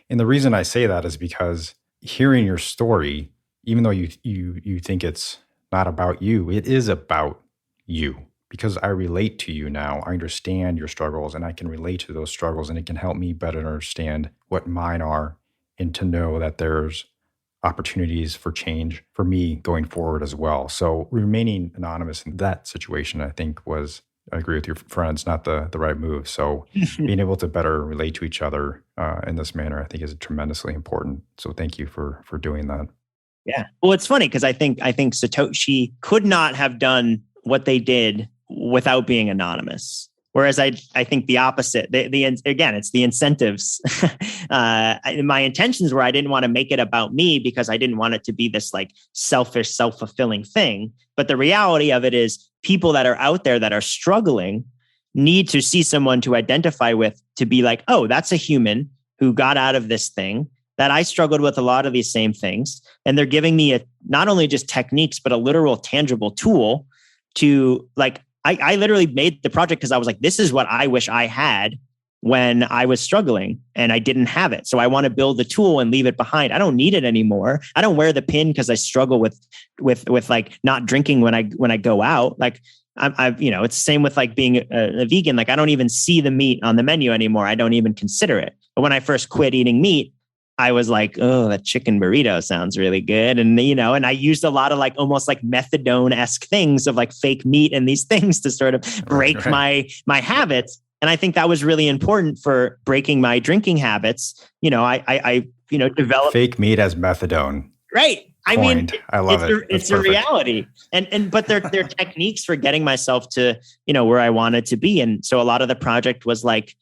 And the reason I say that is because hearing your story, even though you think it's not about you, it is about you. Because I relate to you now. I understand your struggles and I can relate to those struggles, and it can help me better understand what mine are and to know that there's opportunities for change for me going forward as well. So remaining anonymous in that situation, I think I agree with your friends, not the right move. So being able to better relate to each other in this manner, I think is tremendously important. So thank you for doing that. Yeah. Well, it's funny because I think Satoshi could not have done what they did without being anonymous. Whereas I think the opposite, again, it's the incentives. My intentions were I didn't want to make it about me because I didn't want it to be this like selfish, self-fulfilling thing. But the reality of it is people that are out there that are struggling need to see someone to identify with, to be like, oh, that's a human who got out of this thing, that I struggled with a lot of these same things. And they're giving me not only just techniques, but a literal tangible tool to like, I literally made the project because I was like, this is what I wish I had when I was struggling and I didn't have it. So I want to build the tool and leave it behind. I don't need it anymore. I don't wear the pin because I struggle with like not drinking when I go out. Like I've it's the same with like being a vegan. Like I don't even see the meat on the menu anymore. I don't even consider it. But when I first quit eating meat, I was like, oh, that chicken burrito sounds really good. And, and I used a lot of like almost like methadone-esque things of like fake meat and these things to sort of break my habits. And I think that was really important for breaking my drinking habits. I developed fake meat as methadone. Right. I mean, I love it. It's a reality. But they're techniques for getting myself to, where I wanted to be. And so a lot of the project was like,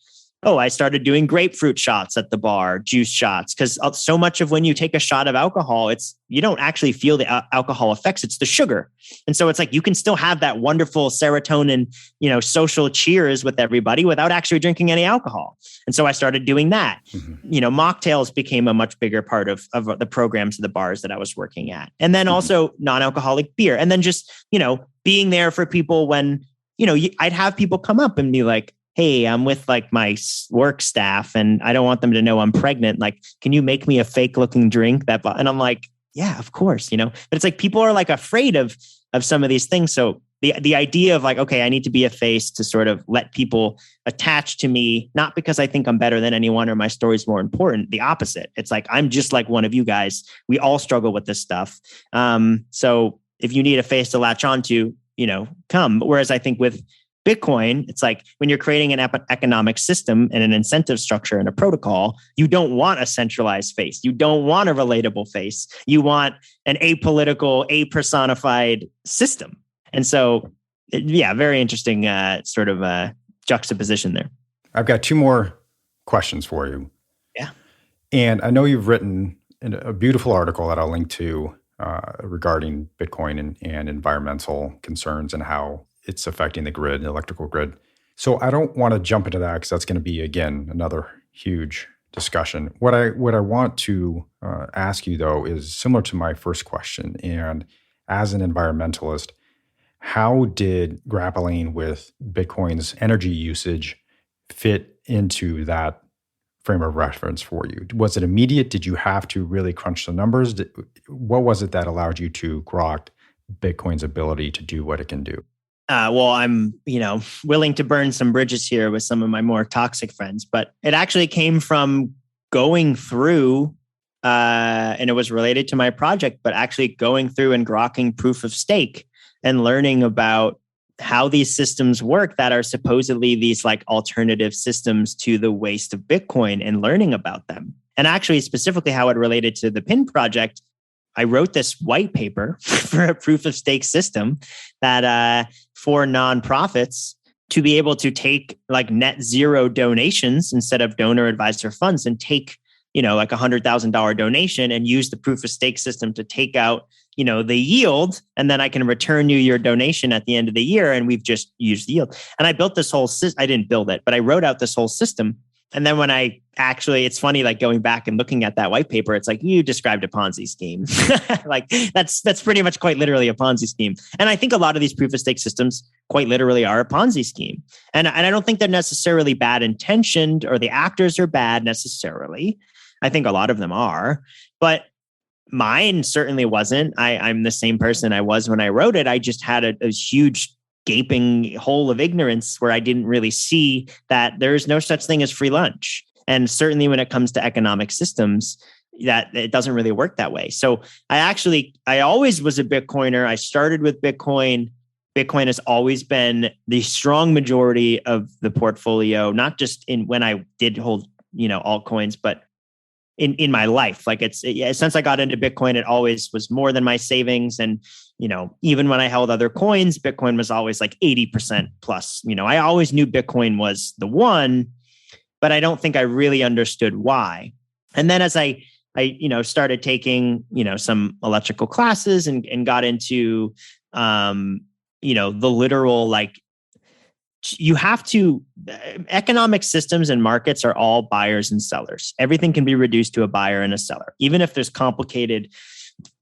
Oh, I started doing grapefruit shots at the bar, juice shots, because so much of when you take a shot of alcohol, you don't actually feel the alcohol effects. It's the sugar. And so it's like you can still have that wonderful serotonin, social cheers with everybody without actually drinking any alcohol. And so I started doing that. Mm-hmm. Mocktails became a much bigger part of the programs of the bars that I was working at. And then also non-alcoholic beer. And then just, being there for people when, I'd have people come up and be like, hey, I'm with like my work staff and I don't want them to know I'm pregnant. Like, can you make me a fake looking drink? And I'm like, yeah, of course, but it's like people are like afraid of some of these things. So the idea of like, okay, I need to be a face to sort of let people attach to me, not because I think I'm better than anyone or my story's more important. The opposite. It's like, I'm just like one of you guys. We all struggle with this stuff. So if you need a face to latch onto, come. Whereas I think with Bitcoin, it's like when you're creating an economic system and an incentive structure and a protocol, you don't want a centralized face. You don't want a relatable face. You want an apolitical, apersonified system. And so, very interesting sort of juxtaposition there. I've got two more questions for you. Yeah. And I know you've written a beautiful article that I'll link to regarding Bitcoin and environmental concerns and how it's affecting the grid, the electrical grid. So I don't want to jump into that because that's going to be, again, another huge discussion. What I want to ask you, though, is similar to my first question. And as an environmentalist, how did grappling with Bitcoin's energy usage fit into that frame of reference for you? Was it immediate? Did you have to really crunch the numbers? What was it that allowed you to grok Bitcoin's ability to do what it can do? Well, I'm, willing to burn some bridges here with some of my more toxic friends, but it actually came from going through, and it was related to my project, but actually going through and grokking proof of stake and learning about how these systems work that are supposedly these like alternative systems to the waste of Bitcoin and learning about them. And actually specifically how it related to the PIN project, I wrote this white paper for a proof of stake system that for nonprofits to be able to take like net zero donations instead of donor advisor funds and take, like $100,000 donation and use the proof of stake system to take out, the yield. And then I can return you your donation at the end of the year. And we've just used the yield. And I built this whole system. I didn't build it, but I wrote out this whole system. And then when it's funny, like going back and looking at that white paper, it's like, you described a Ponzi scheme. Like that's pretty much quite literally a Ponzi scheme. And I think a lot of these proof of stake systems quite literally are a Ponzi scheme. And I don't think they're necessarily bad intentioned or the actors are bad necessarily. I think a lot of them are, but mine certainly wasn't. I'm the same person I was when I wrote it. I just had a huge gaping hole of ignorance where I didn't really see that there's no such thing as free lunch. And certainly when it comes to economic systems, that it doesn't really work that way. So I always was a Bitcoiner. I started with Bitcoin. Bitcoin has always been the strong majority of the portfolio, not just when I did hold, altcoins, but in my life. Like since I got into Bitcoin, it always was more than my savings. And, even when I held other coins, Bitcoin was always like 80% plus. I always knew Bitcoin was the one, but I don't think I really understood why. And then as I started taking, some electrical classes and got into, the literal, like, you have to, economic systems and markets are all buyers and sellers. Everything can be reduced to a buyer and a seller, even if there's complicated,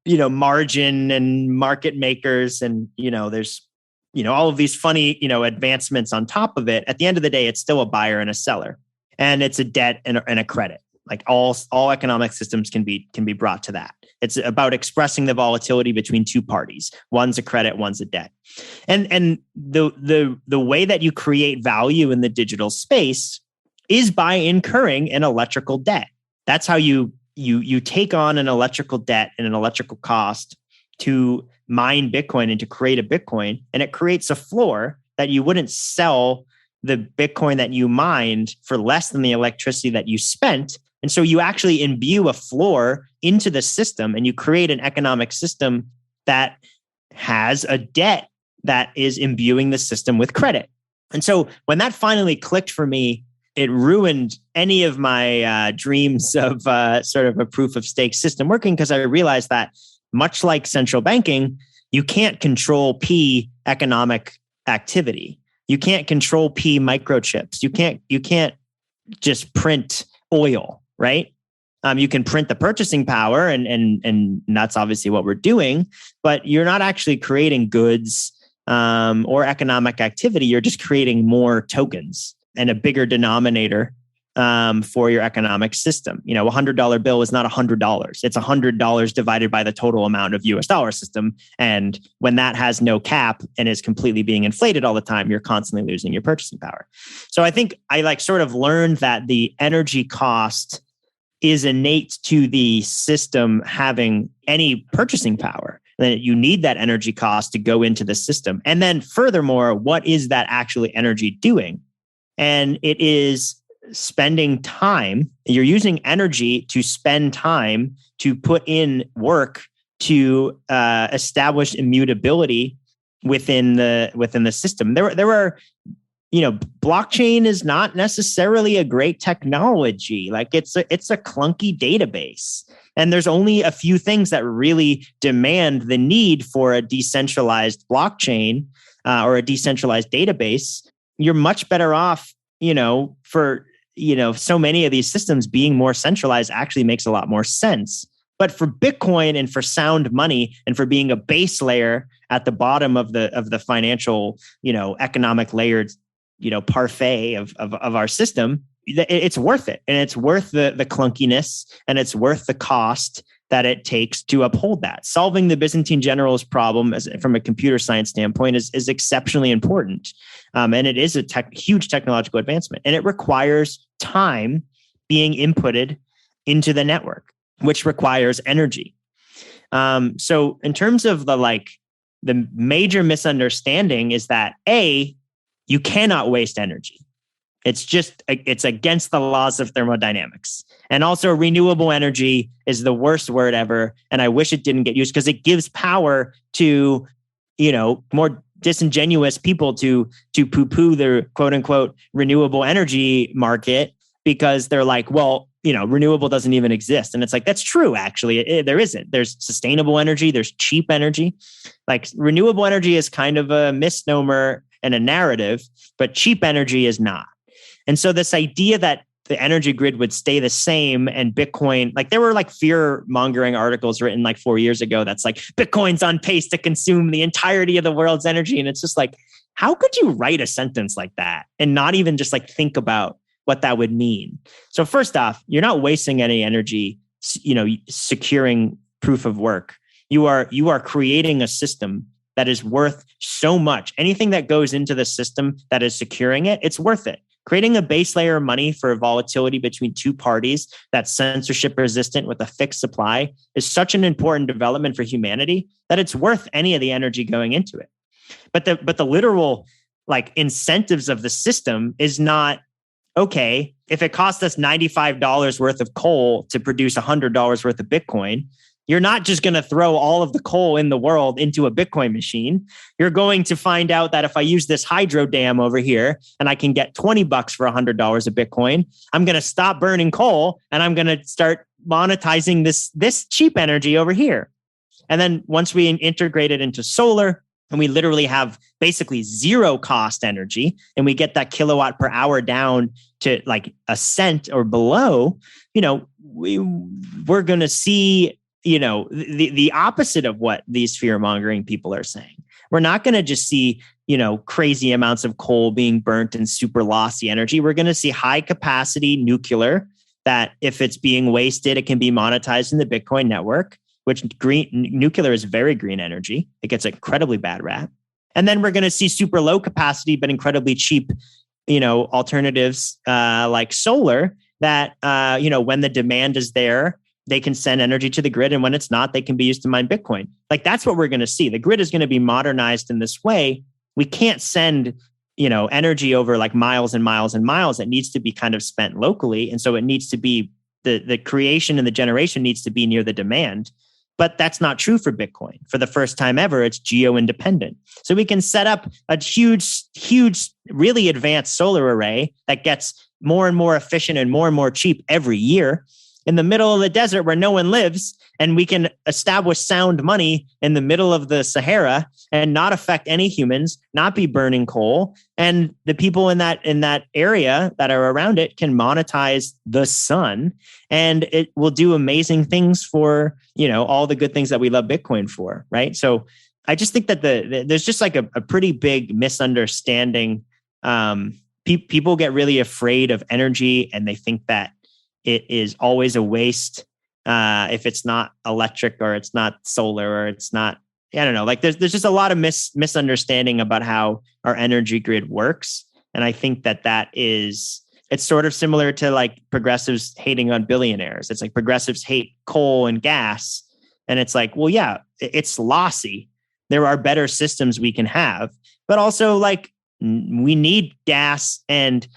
margin and market makers and, there's, all of these funny, advancements on top of it. At the end of the day, it's still a buyer and a seller, and it's a debt and a credit. Like all economic systems can be brought to that. It's about expressing the volatility between two parties. One's a credit, one's a debt. And the way that you create value in the digital space is by incurring an electrical debt. That's how you take on an electrical debt and an electrical cost to mine Bitcoin and to create a Bitcoin. And it creates a floor that you wouldn't sell the Bitcoin that you mined for less than the electricity that you spent. And so you actually imbue a floor into the system and you create an economic system that has a debt that is imbuing the system with credit. And so when that finally clicked for me, it ruined any of my dreams of sort of a proof of stake system working, because I realized that much like central banking, you can't control P economic activity. You can't control P microchips. You can't just print oil, right? You can print the purchasing power, and that's obviously what we're doing, but you're not actually creating goods or economic activity. You're just creating more tokens and a bigger denominator for your economic system. You know, $100 bill is not $100. It's $100 divided by the total amount of US dollar system. And when that has no cap and is completely being inflated all the time, you're constantly losing your purchasing power. So I think I sort of learned that the energy cost is innate to the system having any purchasing power. That you need that energy cost to go into the system. And then furthermore, what is that actually energy doing? And it is spending time. You're using energy to spend time to put in work to establish immutability within the system. There are, blockchain is not necessarily a great technology. Like it's a clunky database. And there's only a few things that really demand the need for a decentralized blockchain or a decentralized database. You're much better off, for, so many of these systems being more centralized actually makes a lot more sense. But for Bitcoin and for sound money and for being a base layer at the bottom of the financial, economic layered, parfait of our system, it's worth it. And it's worth the clunkiness, and it's worth the cost that it takes to uphold that. Solving the Byzantine generals problem from a computer science standpoint is exceptionally important. And it is a huge technological advancement. And it requires time being inputted into the network, which requires energy. So in terms of the major misunderstanding is that you cannot waste energy. It's against the laws of thermodynamics. And also renewable energy is the worst word ever. And I wish it didn't get used because it gives power to, more disingenuous people to poo-poo their quote unquote renewable energy market, because they're like, well, renewable doesn't even exist. And it's like, that's true. Actually, there isn't. There's sustainable energy. There's cheap energy. Like renewable energy is kind of a misnomer and a narrative, but cheap energy is not. And so this idea that the energy grid would stay the same and Bitcoin, there were fear mongering articles written 4 years ago that's like, Bitcoin's on pace to consume the entirety of the world's energy. And it's just like, how could you write a sentence like that and not even just think about what that would mean? So first off, you're not wasting any energy, securing proof of work. You are creating a system that is worth so much. Anything that goes into the system that is securing it, it's worth it. Creating a base layer of money for volatility between two parties that's censorship resistant with a fixed supply is such an important development for humanity that it's worth any of the energy going into it. But the literal incentives of the system is not, okay, if it costs us $95 worth of coal to produce $100 worth of Bitcoin, you're not just going to throw all of the coal in the world into a Bitcoin machine. You're going to find out that if I use this hydro dam over here and I can get $20 for $100 of Bitcoin, I'm going to stop burning coal and I'm going to start monetizing this cheap energy over here. And then once we integrate it into solar, and we literally have basically zero cost energy, and we get that kilowatt per hour down to a cent or below, we're going to see the opposite of what these fear mongering people are saying. We're not going to just see, crazy amounts of coal being burnt and super lossy energy. We're going to see high capacity nuclear that if it's being wasted, it can be monetized in the Bitcoin network, which nuclear is very green energy. It gets an incredibly bad rap. And then we're going to see super low capacity, but incredibly cheap, alternatives like solar that, when the demand is there, they can send energy to the grid. And when it's not, they can be used to mine Bitcoin. That's what we're going to see. The grid is going to be modernized in this way. We can't send, energy over miles and miles and miles. It needs to be kind of spent locally. And so it needs to be the creation and the generation needs to be near the demand. But that's not true for Bitcoin. For the first time ever, it's geo-independent. So we can set up a huge, really advanced solar array that gets more and more efficient and more cheap every year in the middle of the desert where no one lives, and we can establish sound money in the middle of the Sahara and not affect any humans, not be burning coal. And the people in that area that are around it can monetize the sun, and it will do amazing things for, all the good things that we love Bitcoin for. Right. So I just think that there's just like a pretty big misunderstanding. People get really afraid of energy, and they think that it is always a waste if it's not electric or it's not solar or it's not, I don't know, like there's just a lot of misunderstanding about how our energy grid works. And I think it's sort of similar to like progressives hating on billionaires. It's like progressives hate coal and gas. And it's like, well, yeah, it's lossy. There are better systems we can have, but also like we need gas and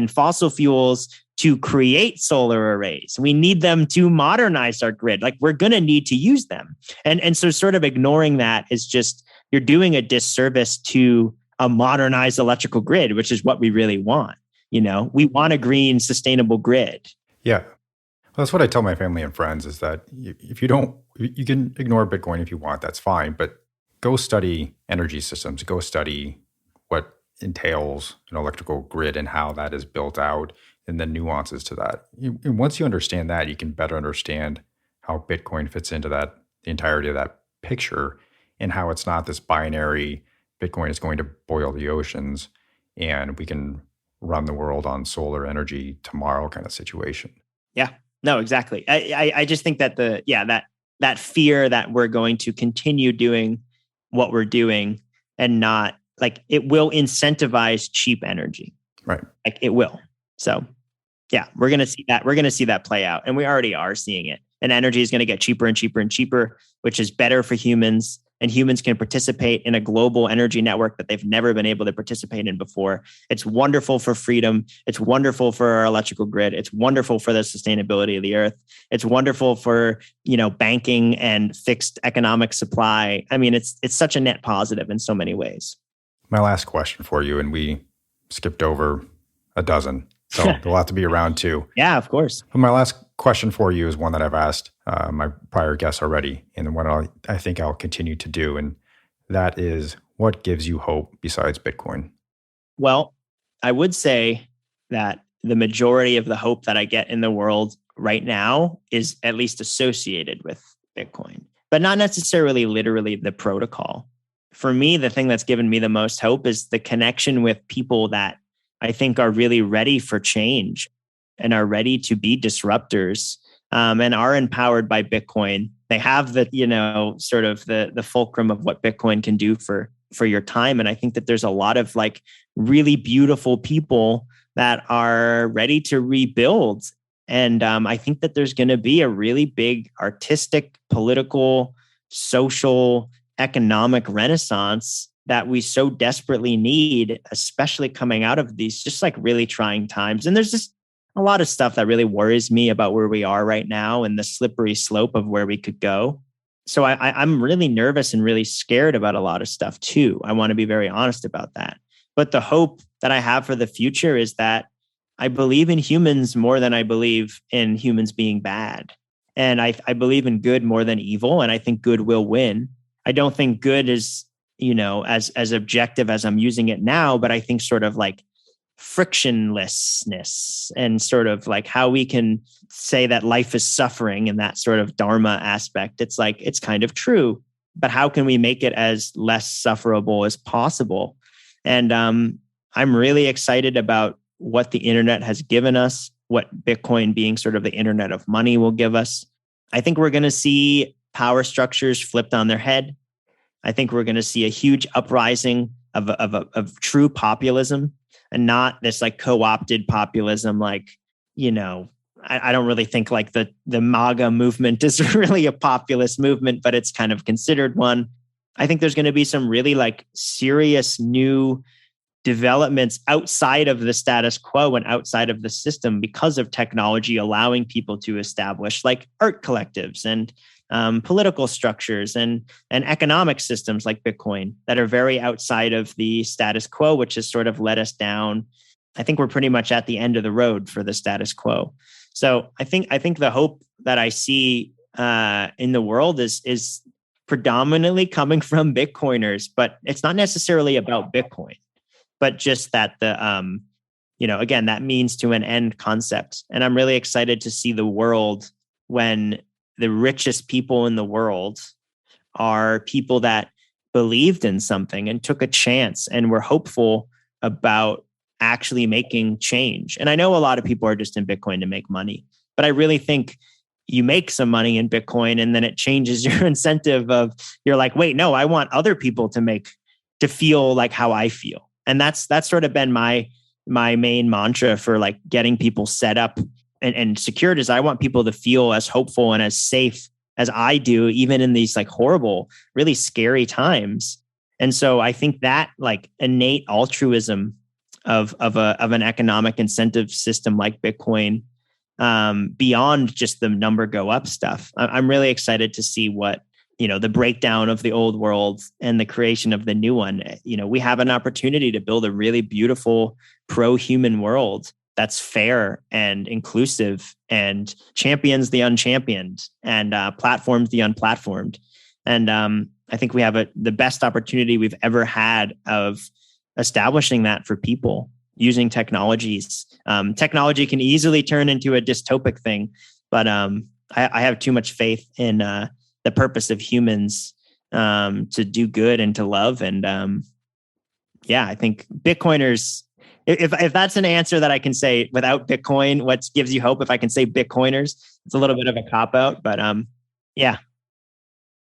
fossil fuels to create solar arrays. We need them to modernize our grid. Like we're going to need to use them. And so sort of ignoring that is just, you're doing a disservice to a modernized electrical grid, which is what we really want. We want a green, sustainable grid. Yeah. Well, that's what I tell my family and friends is that if you can ignore Bitcoin if you want, that's fine, but go study energy systems, go study what entails an electrical grid and how that is built out and the nuances to that. And once you understand that, you can better understand how Bitcoin fits into the entirety of that picture, and how it's not this binary, Bitcoin is going to boil the oceans and we can run the world on solar energy tomorrow kind of situation. Yeah, no, exactly. I just think that that fear that we're going to continue doing what we're doing and not, like, it will incentivize cheap energy. Right. Like it will. So yeah, we're going to see that. We're going to see that play out. And we already are seeing it. And energy is going to get cheaper and cheaper and cheaper, which is better for humans. And humans can participate in a global energy network that they've never been able to participate in before. It's wonderful for freedom. It's wonderful for our electrical grid. It's wonderful for the sustainability of the earth. It's wonderful for, banking and fixed economic supply. I mean, it's such a net positive in so many ways. My last question for you, and we skipped over a dozen, so there'll have to be around two. Yeah, of course. But my last question for you is one that I've asked my prior guests already, and what I think I'll continue to do, and that is, what gives you hope besides Bitcoin? Well, I would say that the majority of the hope that I get in the world right now is at least associated with Bitcoin, but not necessarily literally the protocol. For me, the thing that's given me the most hope is the connection with people that I think are really ready for change and are ready to be disruptors, and are empowered by Bitcoin. They have the, sort of the fulcrum of what Bitcoin can do for your time. And I think that there's a lot of like really beautiful people that are ready to rebuild. And I think that there's going to be a really big artistic, political, social, economic renaissance that we so desperately need, especially coming out of these just like really trying times. And there's just a lot of stuff that really worries me about where we are right now and the slippery slope of where we could go. So I'm really nervous and really scared about a lot of stuff too. I want to be very honest about that. But the hope that I have for the future is that I believe in humans more than I believe in humans being bad. And I believe in good more than evil. And I think good will win. I don't think good is, as objective as I'm using it now, but I think sort of like frictionlessness and sort of like how we can say that life is suffering and that sort of dharma aspect. It's like, it's kind of true, but how can we make it as less sufferable as possible? And I'm really excited about what the internet has given us, what Bitcoin being sort of the internet of money will give us. I think we're going to see power structures flipped on their head. I think we're going to see a huge uprising of true populism, and not this like co-opted populism. Like, I don't really think like the MAGA movement is really a populist movement, but it's kind of considered one. I think there's going to be some really like serious new developments outside of the status quo and outside of the system because of technology allowing people to establish like art collectives and political structures and economic systems like Bitcoin that are very outside of the status quo, which has sort of led us down I think we're pretty much at the end of the road for the status quo. So I think the hope that I see in the world is predominantly coming from Bitcoiners, but it's not necessarily about Bitcoin, but just that again, that means to an end concept. And I'm really excited to see the world when the richest people in the world are people that believed in something and took a chance and were hopeful about actually making change. And I know a lot of people are just in Bitcoin to make money, but I really think you make some money in Bitcoin and then it changes your incentive of, you're like, wait, no, I want other people to feel like how I feel. And that's sort of been my main mantra for like getting people set up and secured, is I want people to feel as hopeful and as safe as I do, even in these like horrible, really scary times. And so I think that like innate altruism of an economic incentive system like Bitcoin, beyond just the number go up stuff, I'm really excited to see what, the breakdown of the old world and the creation of the new one. We have an opportunity to build a really beautiful pro-human world that's fair and inclusive and champions the unchampioned and platforms the unplatformed. And I think we have the best opportunity we've ever had of establishing that for people using technologies. Technology can easily turn into a dystopic thing, but I have too much faith in the purpose of humans to do good and to love. And I think Bitcoiners, if that's an answer that I can say without Bitcoin, what gives you hope? If I can say Bitcoiners, it's a little bit of a cop out, but yeah.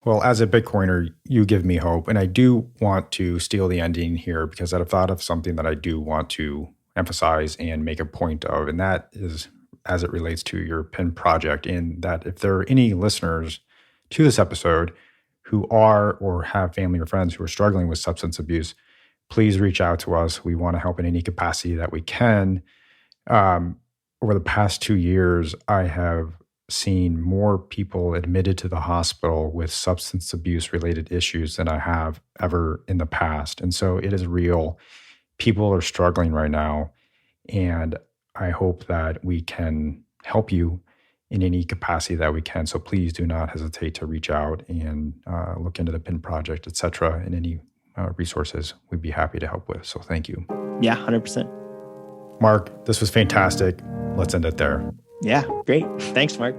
Well, as a Bitcoiner, you give me hope. And I do want to steal the ending here because I've thought of something that I do want to emphasize and make a point of. And that is as it relates to your PIN project, in that if there are any listeners to this episode who are or have family or friends who are struggling with substance abuse, please reach out to us. We want to help in any capacity that we can. Over the past 2 years, I have seen more people admitted to the hospital with substance abuse related issues than I have ever in the past. And so it is real. People are struggling right now. And I hope that we can help you in any capacity that we can. So please do not hesitate to reach out and look into the PIN project, et cetera, and any resources we'd be happy to help with. So thank you. Yeah, 100%. Mark, this was fantastic. Let's end it there. Yeah, great. Thanks, Mark.